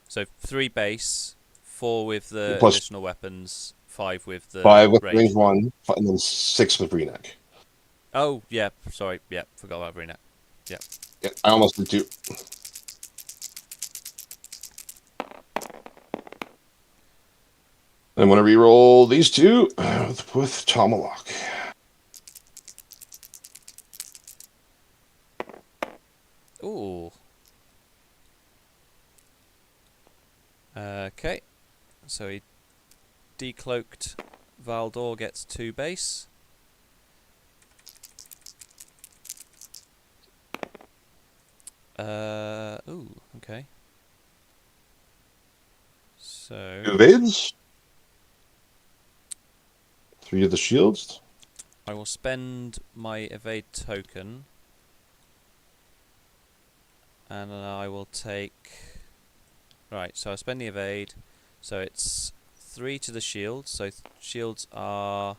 So 3 base, 4 with the Plus additional weapons, 5 with the 5 with range range. 1, and then 6 with Renac. Oh, yeah, sorry, yeah, forgot about Arena. Yeah. Yeah, I almost did too. I'm gonna re-roll these two with Tomalok. Ooh. Okay, so he decloaked. Valdor gets 2 base. Ooh, okay. So 2 evades. 3 of the shields. I will spend my evade token, and then I will take... Right, so I'll spend the evade, so it's 3 to the shields, so shields are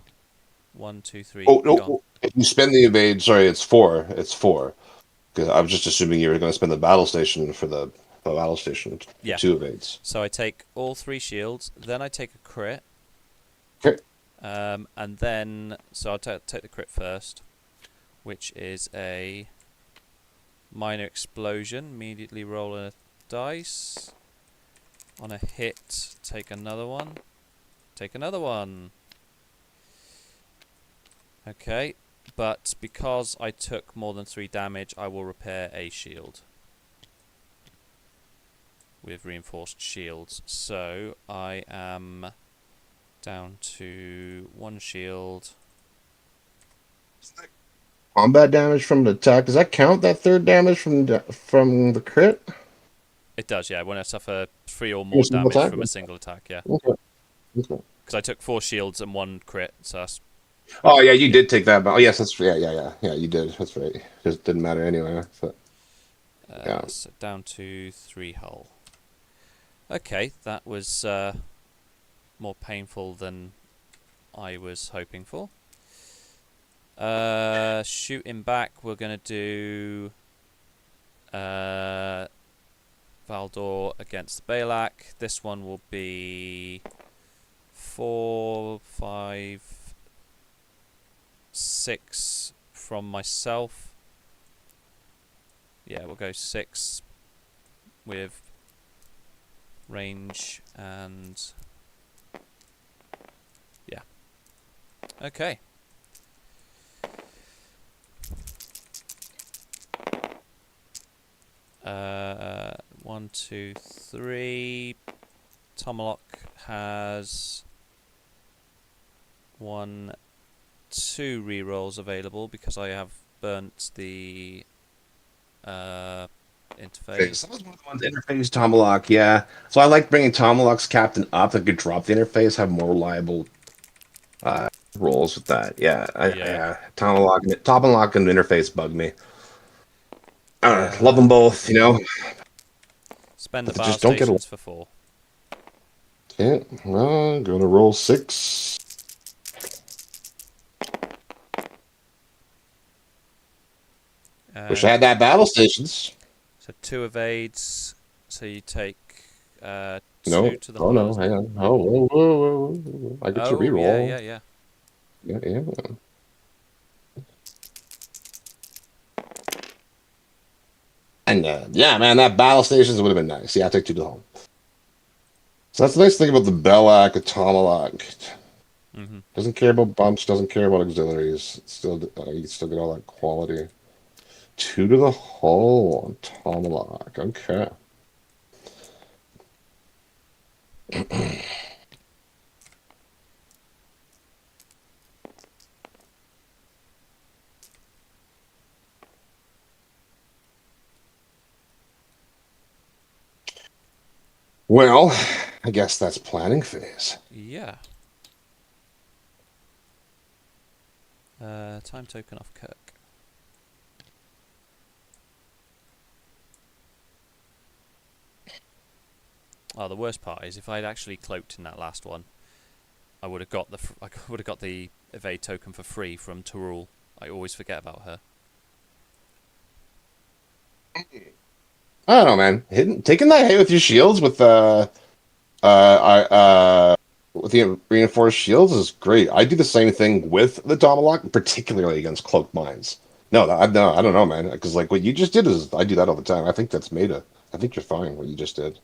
1, 2, 3, Oh, no. gone. If you spend the evade, sorry, it's 4. It's 4. Because I was just assuming you were going to spend the battle station for the battle station. Yeah. 2 evades. So I take all 3 shields, then I take a crit. Okay. And then, so I'll take the crit first, which is a minor explosion. Immediately roll a dice. On a hit, take another one. Take another one. Okay, but because I took more than 3 damage, I will repair a shield with reinforced shields. So I am down to 1 shield. Combat damage from an attack. Does that count? That third damage from the crit? It does, yeah. When I suffer 3 or From a more single damage attack? from a single attack, yeah. Okay. Okay. Because I took 4 shields and 1 crit, so that's, Oh yeah, you yeah. did take that. But oh yes, that's yeah. You did. That's right. Just didn't matter anyway. So, yeah. So down to 3 hull. Okay, that was more painful than I was hoping for. Shooting back, we're going to do Valdor against the Balak. This one will be 4, 5, 6 from myself. Yeah, we'll go 6 with range and yeah. Okay. One, two, three. Tomahawk has 1, 2 rerolls available because I have burnt the interface. So that was one of the ones interface Tomahawk. Yeah. So I like bringing Tomahawk's captain up that could drop the interface, have more reliable uh, rolls with that. Yeah. Yeah. Tomahawk and interface bug me. Love them Uh, both, Spend the but they battle just don't get along. stations for 4. Okay. Well, gonna roll 6. Wish I Uh, had that battle stations. so 2 evades. So you take No. 2 to the Oh hull no. as well. Hang on. Oh, whoa. I get to Oh yeah, reroll. yeah, yeah. Yeah. And yeah, man, that battle stations would have been nice. Yeah, I take 2 to home. So that's the nice thing about the Belloc, the Tomahawk. Mhm. Doesn't care about bumps, doesn't care about auxiliaries. It's still, you can still get all that quality. 2 to the hull on Tomahawk. Okay. Well, I guess that's planning phase. Yeah. Time token off Kirk. Oh, the worst part is if I'd actually cloaked in that last one, I would have got I would have got the evade token for free from Tarul. I always forget about her. I don't know, man. Taking that hit with your shields with the reinforced shields is great. I do the same thing with the Tomahawk, particularly against cloaked mines. No, I don't know, man. Because like what you just did is I do that all the time. I think that's meta. I think you're fine what you just did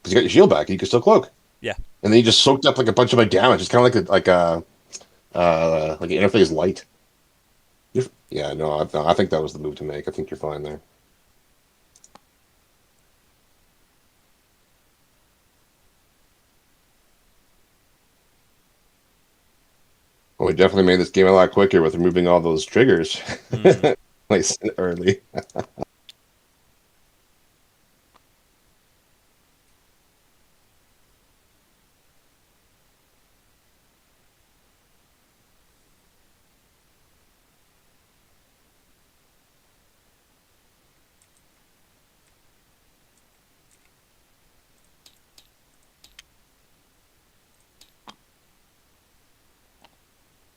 because you got your shield back. You can still cloak, Yeah. and then you just soaked up like a bunch of my damage. It's kind of like an interface light. Yeah, no, I think that was the move to make. I think you're fine there. Well, we definitely made this game a lot quicker with removing all those triggers Mm. nice and early.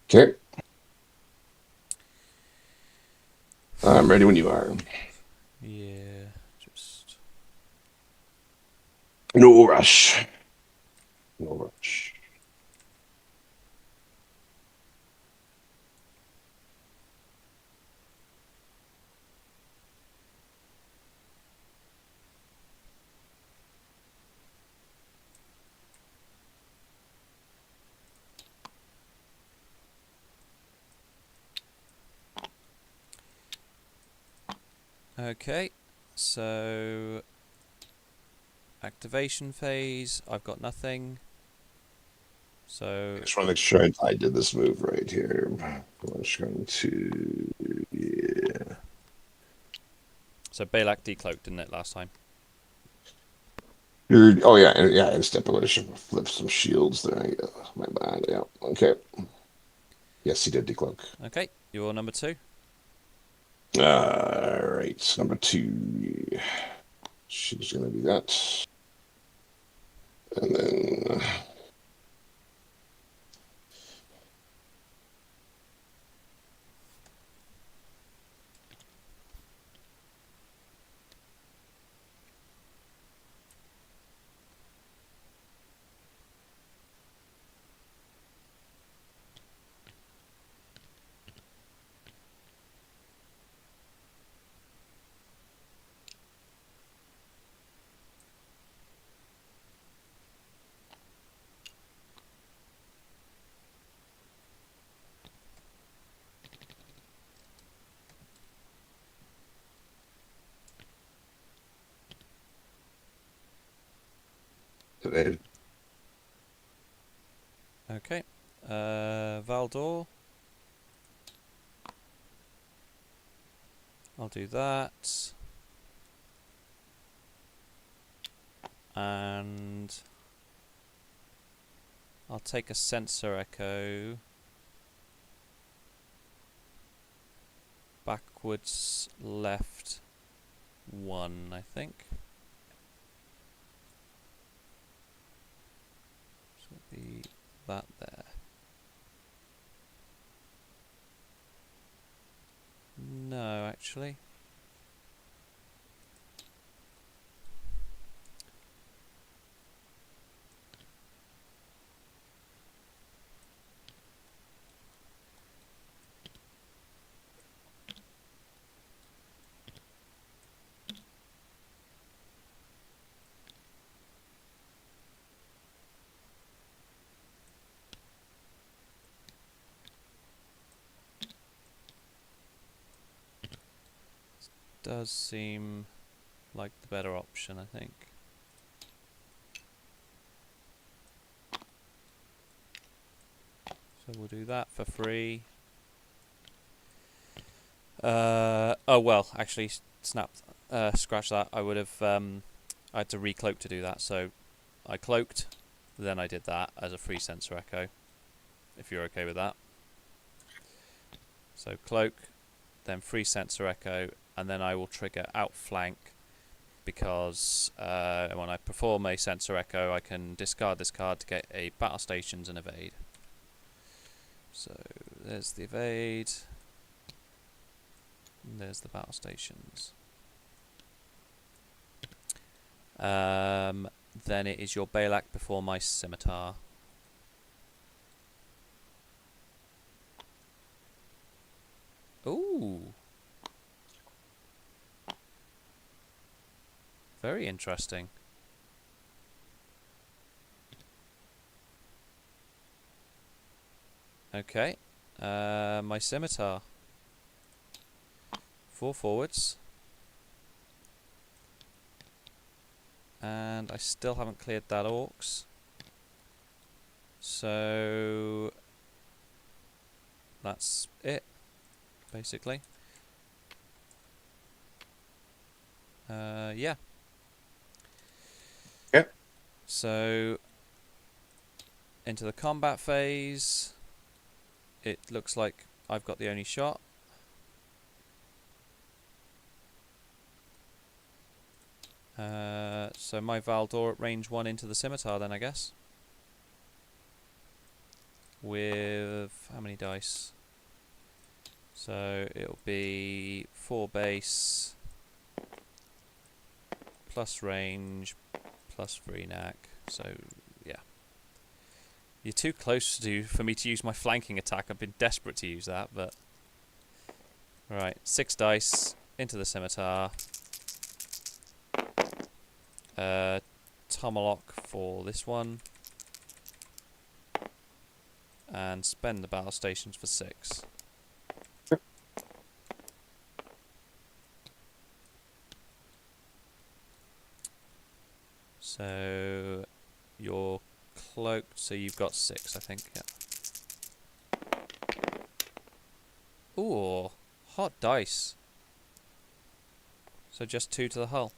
Okay, I'm ready when you are. Yeah. Just. No rush. No rush. Okay, so activation phase, I've got nothing. So I just want to make sure I did this move right here. I'm just going to, yeah. so Balak decloaked, didn't it, last time? Oh yeah, yeah. Instant. I should flip some shields there. Yeah, my bad. Yeah. Okay. Yes, he did decloak. Okay, you're number 2. All right, number 2. She's gonna do that, and then today. Okay, Valdor. I'll do that. And I'll take a sensor echo backwards left 1, I think. So it'll be that there. No, actually. Does seem like the better option, I think. So we'll do that for free. Oh well, actually, scratch that. I would have. I had to recloak to do that. So I cloaked, then I did that as a free sensor echo. If you're okay with that. So cloak, then free sensor echo, and then I will trigger outflank because when I perform a sensor echo, I can discard this card to get a battle stations and evade. So there's the evade. And there's the battle stations. Then it is your Balak before my scimitar. Ooh. Very interesting. Okay. My scimitar. 4 forwards. And I still haven't cleared that orcs. So that's it, basically. Yeah. Yeah. So into the combat phase. It looks like I've got the only shot. So my Valdor at range 1 into the scimitar then, I guess. With how many dice? So it'll be 4 base plus range plus free knack. So yeah, you're too close for me to use my flanking attack. I've been desperate to use that, but right, 6 dice into the scimitar. Tomahawk for this one. And spend the battle stations for 6. So you're cloaked, so you've got 6, I think. Yeah. Ooh, hot dice. So just 2 to the hull.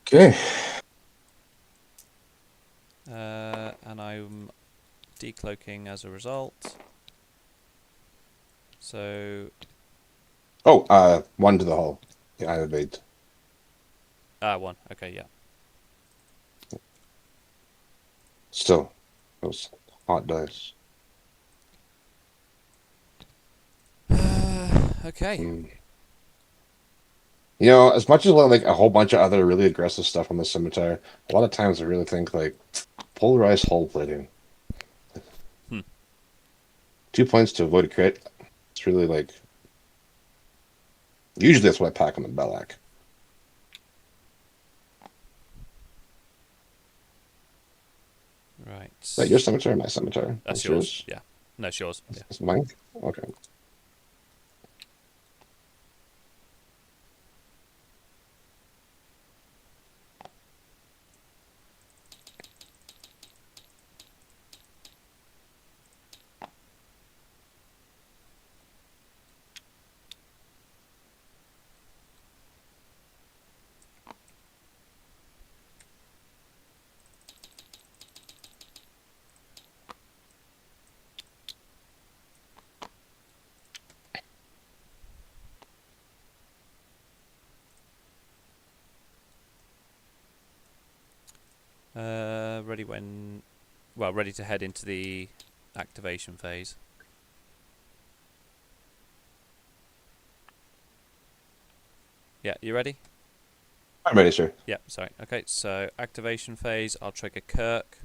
Okay. And I'm decloaking as a result. So Oh, 1 to the hull. Yeah, I evade. 1. Okay, yeah. Still, those hot dice. Okay. Mm. You know, as much as like a whole bunch of other really aggressive stuff on the scimitar, a lot of times I really think like polarized hull plating. Hmm. 2 points to avoid a crit. It's really like usually that's what I pack on the Bellac. Right. Is that your scimitar or my scimitar? That's That's yours. yours. Yeah. No, it's yours. Yeah. That's mine. Okay. Ready when... Well, ready to head into the activation phase. Yeah, you ready? I'm ready, sir. Yeah, sorry. Okay, so activation phase, I'll trigger Kirk.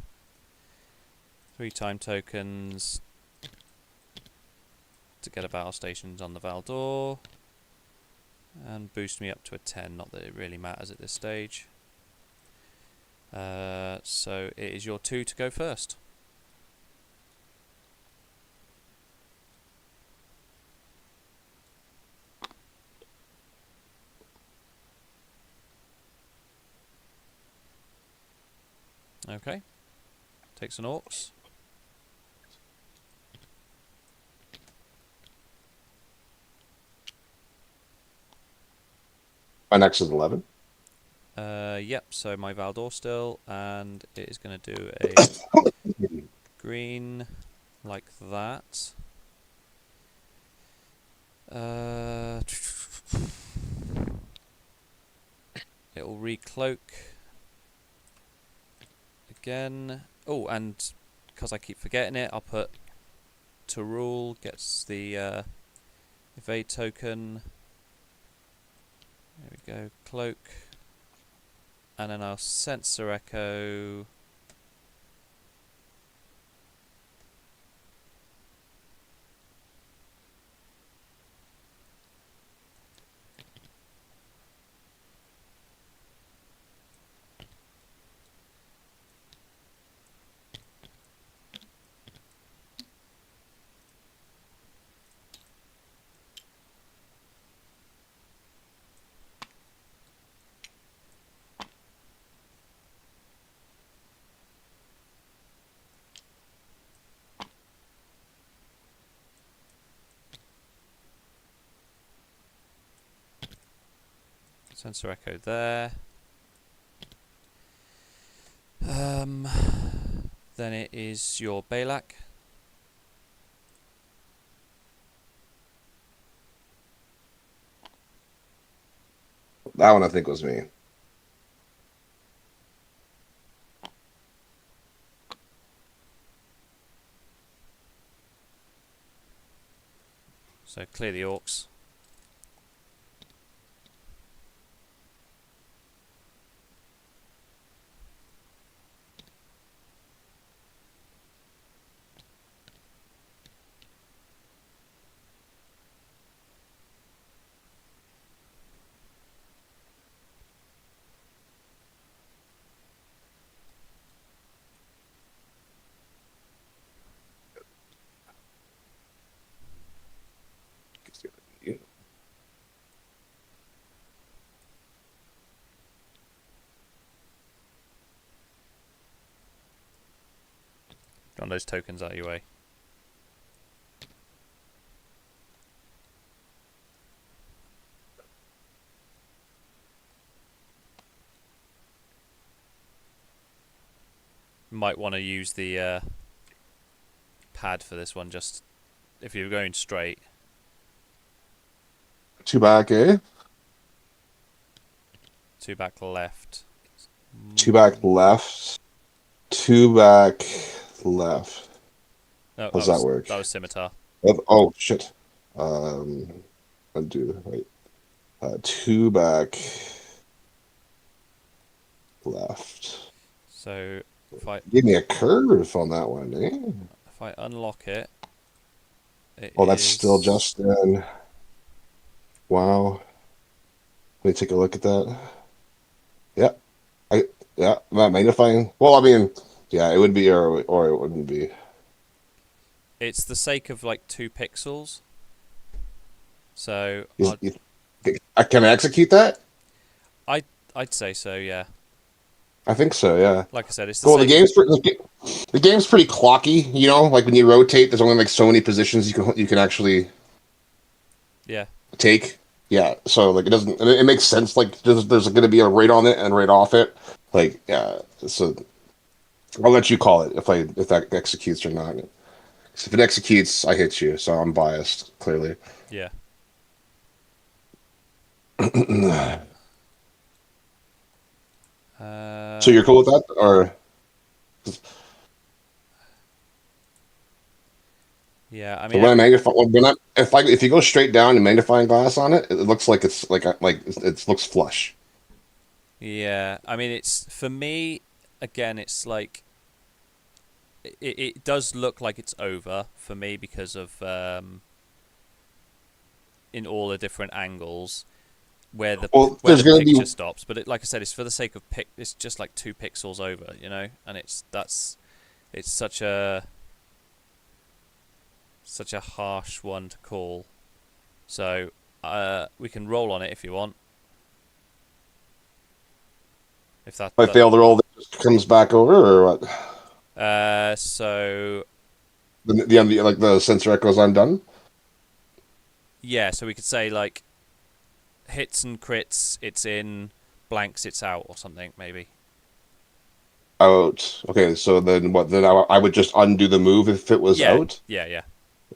3 time tokens to get a battle stations on the Valdor. And boost me up to a 10, not that it really matters at this stage. So it is your 2 to go first. Okay. Takes an orcs. My next is 11. Yep, so my Valdor still, and it is going to do a green like that. It'll recloak again. Oh, and because I keep forgetting it, I'll put to rule, gets the evade token. There we go, cloak. And then I'll sensor echo. Sensor echo there. Then it is your Balak. That one I think was me. So clear the orcs. one of those tokens out of your way. Might want to use the pad for this one, just if you're going straight. 2 back, eh? 2 back left. 2 back left. 2 back left. No, How does that work? that was scimitar. Oh, shit. Undo. Wait. 2 back left. So if Give me a curve on that one, eh? I unlock it, Oh, that's still just in. Wow. Let me take a look at that. Yeah. Yeah, that magnifying. Well, I mean, yeah, it would be or it wouldn't be. it's the sake of like 2 pixels. So Can I execute that? I'd say so, yeah. I think so, yeah. Like I said, it's the Well, sake. the game's pretty clocky, you know. Like when you rotate, there's only like so many positions you can actually Yeah, take. Yeah, so like it doesn't. It makes sense. Like there's going to be a rate on it and rate off it. Like yeah, so I'll let you call it if that executes or not. 'Cause if it executes, I hit you, so I'm biased clearly. yeah. So you're cool with that, or Yeah, I so mean, when I magnify when I if you go straight down and magnifying glass on it, it looks like it's like it looks flush. yeah. I mean, it's for me. Again, it's like it does look like it's over for me because of in all the different angles Well, where there's the going to picture be stops. But like I said, it's for the sake of it's just like 2 pixels over, you know, and it's such a harsh one to call. So we can roll on it if you want. If if I fail the roll, it just comes back over, or what? so Like the sensor echoes undone. yeah, so we could say like hits and crits, it's in, blanks, it's out, or something maybe. Out. Okay, so then what? Then I would just undo the move if it was Yeah, out. yeah, yeah.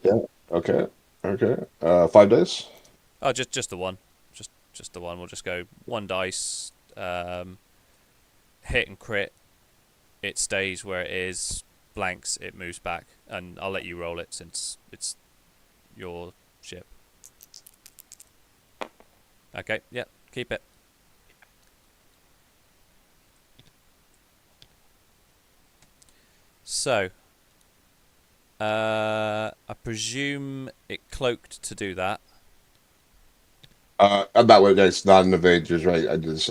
Yeah. Okay. Okay. 5 days. Oh, just the one, just the one. We'll just go 1 dice, hit and crit, it stays where it is. Blanks, it moves back, and I'll let you roll it since it's your ship. Okay, yeah, keep it. So, I presume it cloaked to do that. That way, guys, not an Avengers, right? I just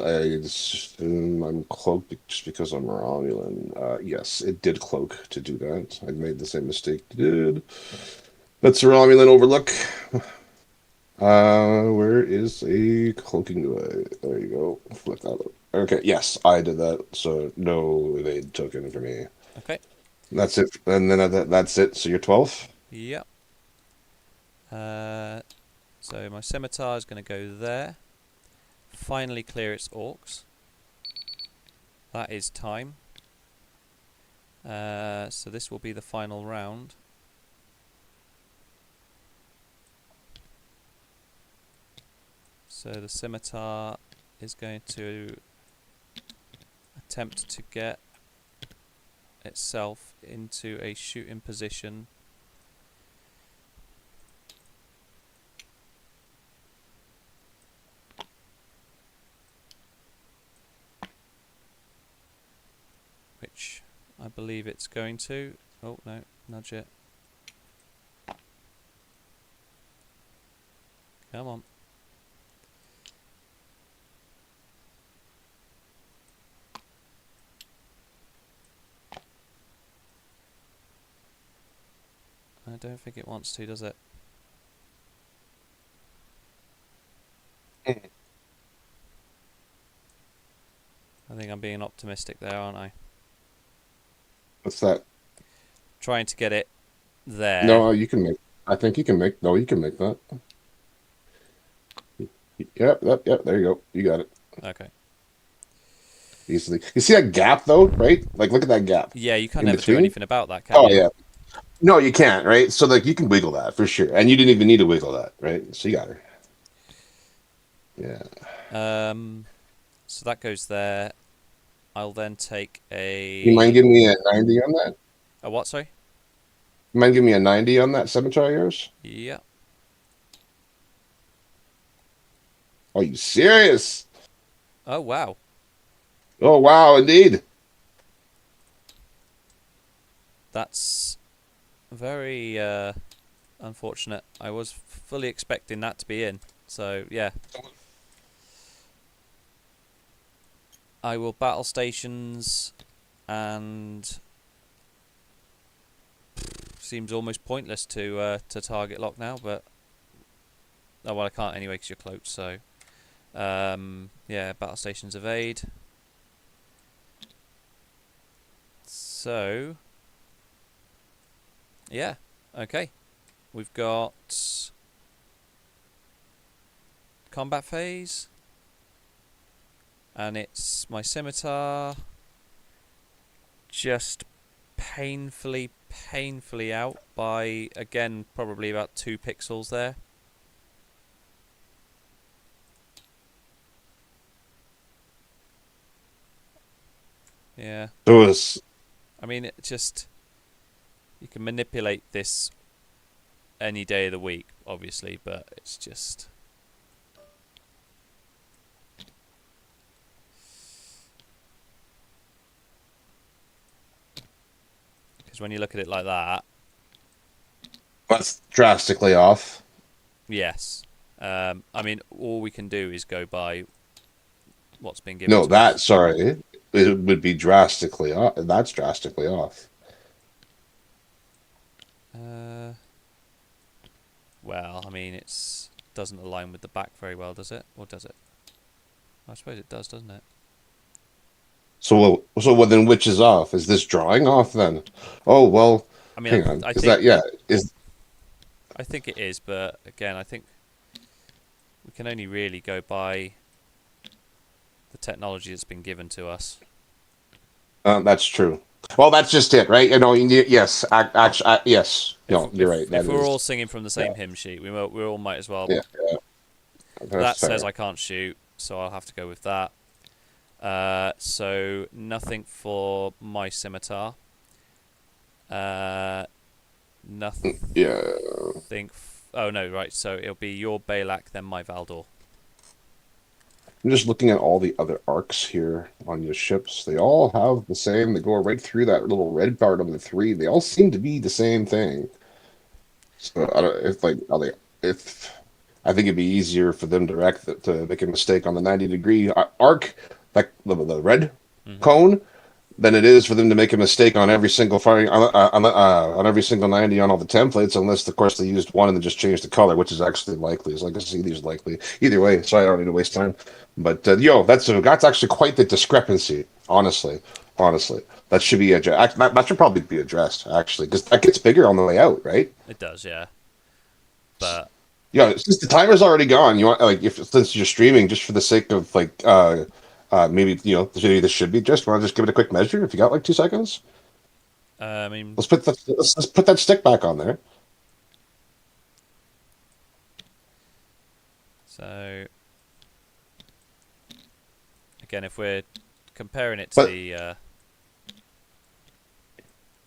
I'm cloaked just because I'm Romulan. Yes, it did cloak to do that. I made the same mistake it did. That's a Romulan overlook. Where is a cloaking device? There you go. Flip that up. Okay, yes, I did that. So no evade token for me. Okay. That's it. And then that's it. So you're 12. Yep. So my scimitar is going to go there. Finally clear its orcs. That is time. So this will be the final round. So the scimitar is going to attempt to get itself into a shooting position. Which I believe it's going to. Oh no, nudge it. Come on. I don't think it wants to, does it? I think I'm being optimistic there, aren't I? What's that? trying to get it there. No, you can make. I think you can make. No, you can make that. Yep, yep, yep. There you go. You got it Okay. easily. You see that gap though, right? Like, look at that gap Yeah, you can't in ever do between. anything about that, can Oh you? yeah. No, you can't, right? So like, you can wiggle that for sure, and you didn't even need to wiggle that, right? So you got her. Yeah. Um, so that goes there. I'll then take You mind a giving me a 90 on that? what? Sorry. You mind giving me a 90 on that scimitar of yours? Yeah. Are you serious? Oh wow. Oh wow, indeed. That's very unfortunate. I was fully expecting that to be in. So yeah, I will battle stations, and seems almost pointless to target lock now. But oh well, I can't anyway because you're cloaked. So yeah, battle stations evade. So yeah, okay. We've got combat phase, and it's my scimitar just painfully out by, again, probably about 2 pixels there. Yeah, So it's I mean, it just, you can manipulate this any day of the week, obviously, but it's just, because when you look at it like that, that's drastically off. yes. I mean, all we can do is go by what's been given No, to us. that sorry, it would be drastically off. That's drastically off. Uh, well, I mean, it's doesn't align with the back very well, does it? Or does it? I suppose it does, doesn't it? So what then? Which is off? Is this drawing off then? Oh well, I mean, hang on. I Is think that yeah? Is I think it is, but again, I think we can only really go by the technology that's been given to us. that's true. Well, that's just it, right? Yes, actually, yes. If No, you're if right. That if we're all is, singing from the yeah, same hymn sheet, we all might as well. yeah, yeah. That's That says fair. I can't shoot, so I'll have to go with that. So nothing for my scimitar. Uh, Yeah. nothing. Oh no, right. So it'll be your Balak, then my Valdor. I'm just looking at all the other arcs here on your ships. They all have the same. They go right through that little red part of the three. They all seem to be the same thing. So I don't if like are they if I think it'd be easier for them to make a mistake on the 90-degree arc, like the red Hmm. cone, than it is for them to make a mistake on every single firing on every single 90 on all the templates, unless of course they used one and then just changed the color, which is actually likely. It's like I see these likely either way. So I don't need to waste time. But that's actually quite the discrepancy. Honestly, that should be that should probably be addressed actually because that gets bigger on the way out, right? It does, yeah. But Yeah, since the timer's already gone, you want like if since you're streaming, just for the sake of like maybe maybe this should be just want to just give it a quick measure if you got like 2 seconds. I mean, Let's put that stick back on there. so again, if we're comparing it to But the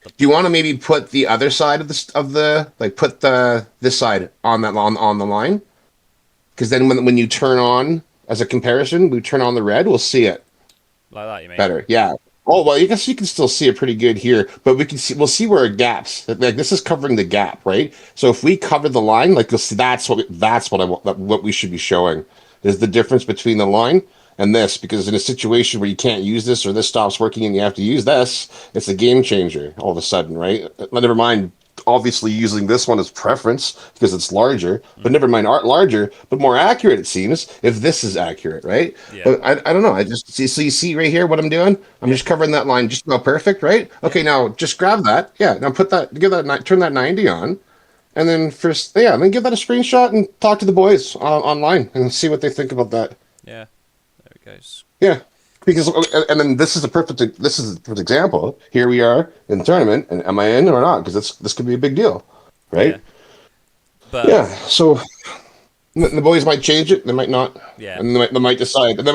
do you want to maybe put the other side of the like put the this side on that on the line? Because then when you turn on as a comparison, we turn on the red, we'll see it like that, you mean? better. Yeah. Oh well, I guess you can still see it pretty good here, but we'll see where it gaps. Like this is covering the gap, right? So if we cover the line, like you'll see that's what I want what we should be showing is the difference between the line and this, because in a situation where you can't use this or this stops working and you have to use this, it's a game changer all of a sudden, right? Never mind obviously using this one as preference because it's larger, but Mm. never mind art larger, but more accurate it seems if this is accurate, right? Yeah. But I don't know. I just see, so you see right here what I'm doing? I'm Yeah. just covering that line just about perfect, right? Yeah. Okay, now just grab that. Yeah, now put that, turn that 90 on. And then first, yeah, then give that a screenshot and talk to the boys online and see what they think about that. Yeah. There it goes. Yeah, because and then this is a perfect example. Here we are in the tournament, and am I in or not? Because this could be a big deal, Yeah. right? But Yeah. So the boys might change it, they might not, yeah. and they might decide, and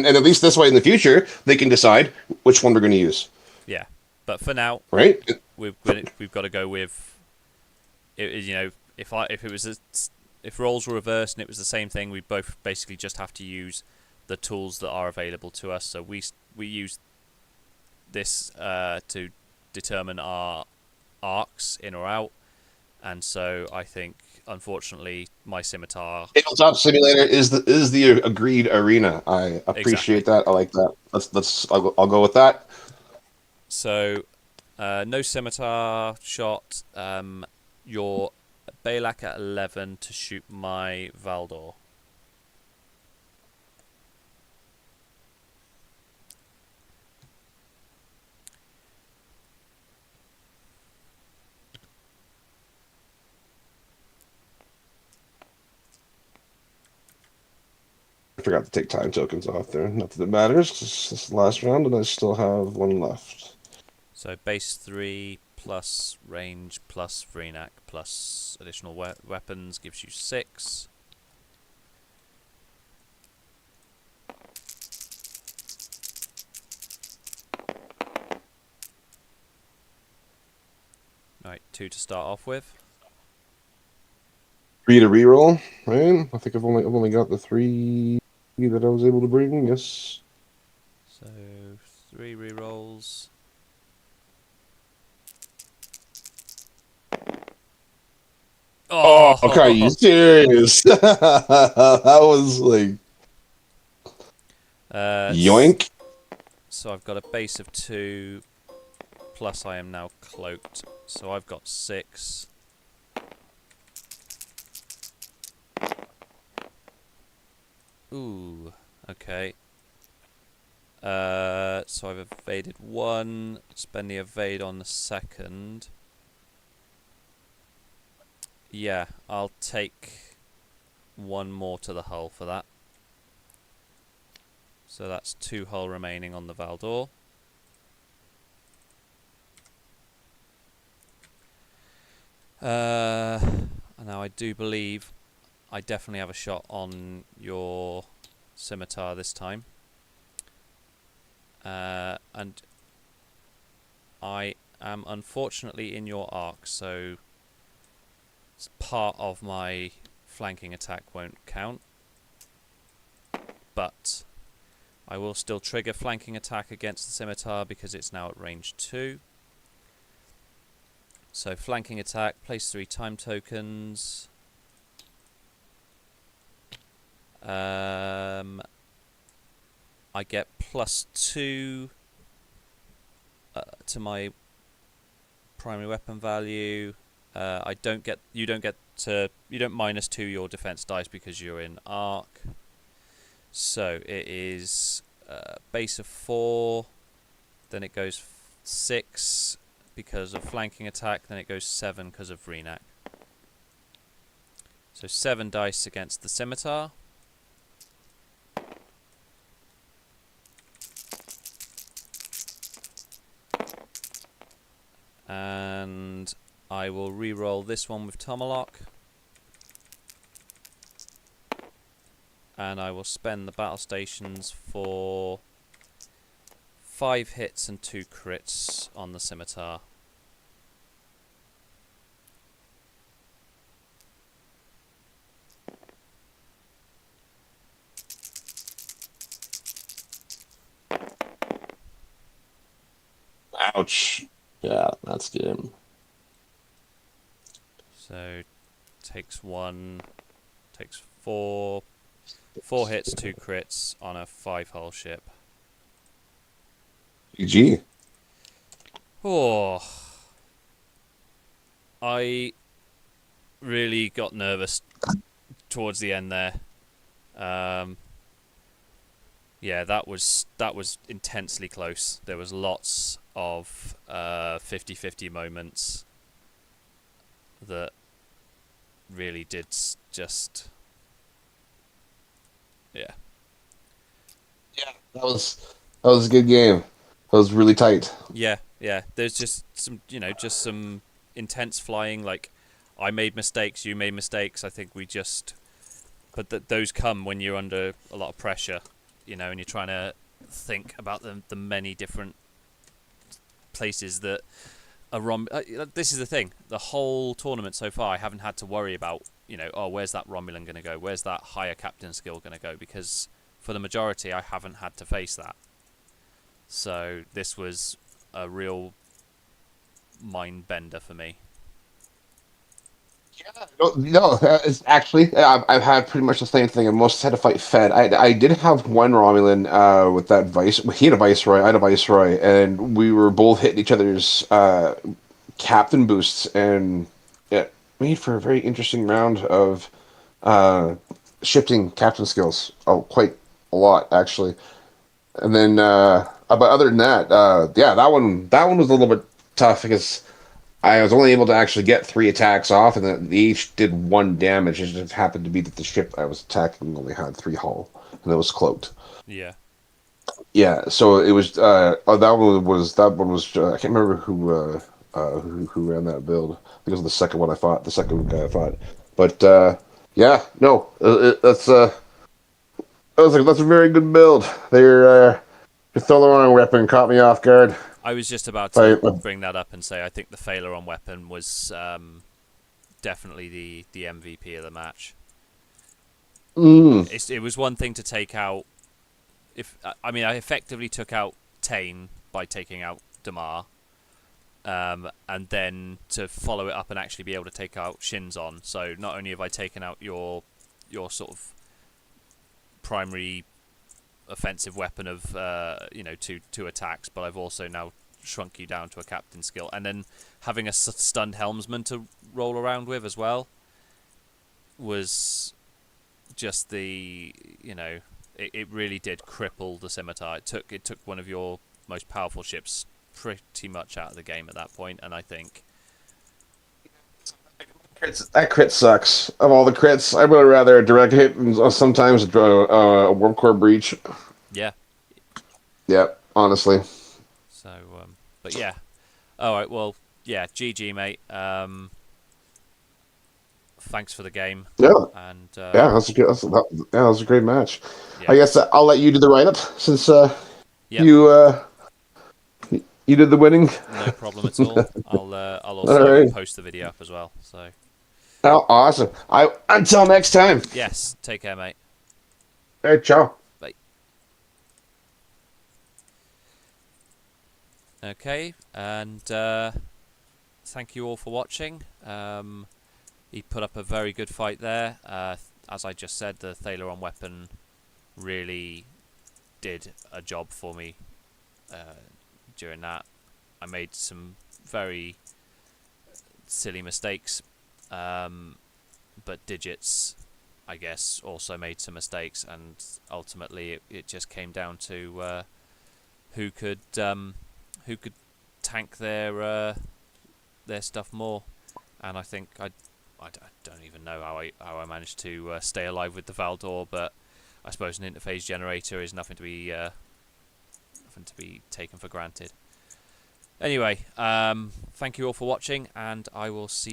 at least this way in the future they can decide which one we're going to use, Yeah. But for now, right? we've got to go with it. You know, if it was if roles were reversed and it was the same thing, we both basically just have to use the tools that are available to us. So we use this to determine our arcs in or out, and so I think unfortunately my scimitar Tabletop simulator is the agreed arena. I exactly. appreciate that. I like that. I'll go with that. So no scimitar shot. Your Balak at 11 to shoot my Valdor. I forgot to take time tokens off there. Not that it matters. 'Cause this is the last round, and I still have one left. So base 3 plus range plus Vreenak plus additional weapons gives you 6. Right, 2 to start off with. 3 to reroll, right? I think I've only got the 3 that I was able to bring. Yes. So 3 rerolls. Oh, okay, you Oh! serious? That was like uh, yoink. so I've got a base of 2, plus I am now cloaked. So I've got 6. Ooh, okay. So I've evaded 1, spend the evade on the second. Yeah, I'll take 1 more to the hull for that. So that's 2 hull remaining on the Valdor. Now I do believe I definitely have a shot on your scimitar this time. And I am unfortunately in your arc, so part of my flanking attack won't count. But I will still trigger flanking attack against the scimitar because it's now at range 2. So flanking attack, place 3 time tokens. I get +2 to my primary weapon value. I don't get. You don't get to. You don't -2 your defense dice because you're in arc. So it is base of 4. Then it goes 6 because of flanking attack. Then it goes 7 because of Vreenak. So 7 dice against the scimitar. And I will re-roll this one with Tomahawk. And I will spend the battle stations for 5 hits and 2 crits on the scimitar. Ouch. Yeah, that's good. So takes 4 hits, 2 crits on a 5 hull ship. GG. Oh, I really got nervous towards the end there. Um, yeah, that was intensely close. There was lots of 50-50 moments that really did just yeah. That was a good game. That was really tight. Yeah, yeah. There's just some, just some intense flying. Like, I made mistakes, you made mistakes. I think we just, but those come when you're under a lot of pressure, and you're trying to think about the many different places that a this is the thing. The whole tournament so far, I haven't had to worry about, oh, where's that Romulan going to go? Where's that higher captain skill going to go? Because for the majority, I haven't had to face that. So this was a real mind bender for me. No, it's actually I've had pretty much the same thing. I most had to fight Fed. I did have one Romulan with that vice. He had a viceroy. I had a viceroy, and we were both hitting each other's captain boosts, and it made for a very interesting round of uh, shifting captain skills. Oh, quite a lot actually. And then, but other than that, yeah, that one was a little bit tough because I was only able to actually get three attacks off, and they each did one damage. It just happened to be that the ship I was attacking only had three hull, and it was cloaked. Yeah. Yeah, so it was. Oh, that one was. I can't remember who ran that build because of the second one I fought, the second guy I fought. But yeah, no, that's a very good build. Your Tholaron weapon caught me off guard. I was just about By, to bring that up and say I think the Phaleron weapon was definitely the MVP of the match. mm, It was one thing to take out. I effectively took out Tane by taking out Damar, and then to follow it up and actually be able to take out Shinzon. So not only have I taken out your sort of primary offensive weapon of two attacks, but I've also now shrunk you down to a captain skill, and then having a stunned helmsman to roll around with as well was just it really did cripple the scimitar. It took one of your most powerful ships pretty much out of the game at that point, and I think that crit sucks. Of all the crits, I'd really rather a direct hit and sometimes a warp core breach. yeah. Yep, honestly. So, but yeah. All right. Well, yeah. GG, mate. Thanks for the game. Yeah, And yeah, that's a good. That was a great match. yeah. I guess I'll let you do the write up since Yep. you did the winning. No problem at all. I'll All also right. post the video up as well. So Oh, awesome. Until next time. yes. Take care, mate. All right, ciao. Bye. Okay. And thank you all for watching. He put up a very good fight there. As I just said, the Thaleron weapon really did a job for me during that. I made some very silly mistakes, but Dijitz, I guess, also made some mistakes, and ultimately it just came down to who could tank their stuff more. And I think I don't even know how I managed to stay alive with the Valdor, but I suppose an interface generator is nothing to be taken for granted. Anyway, thank you all for watching, and I will see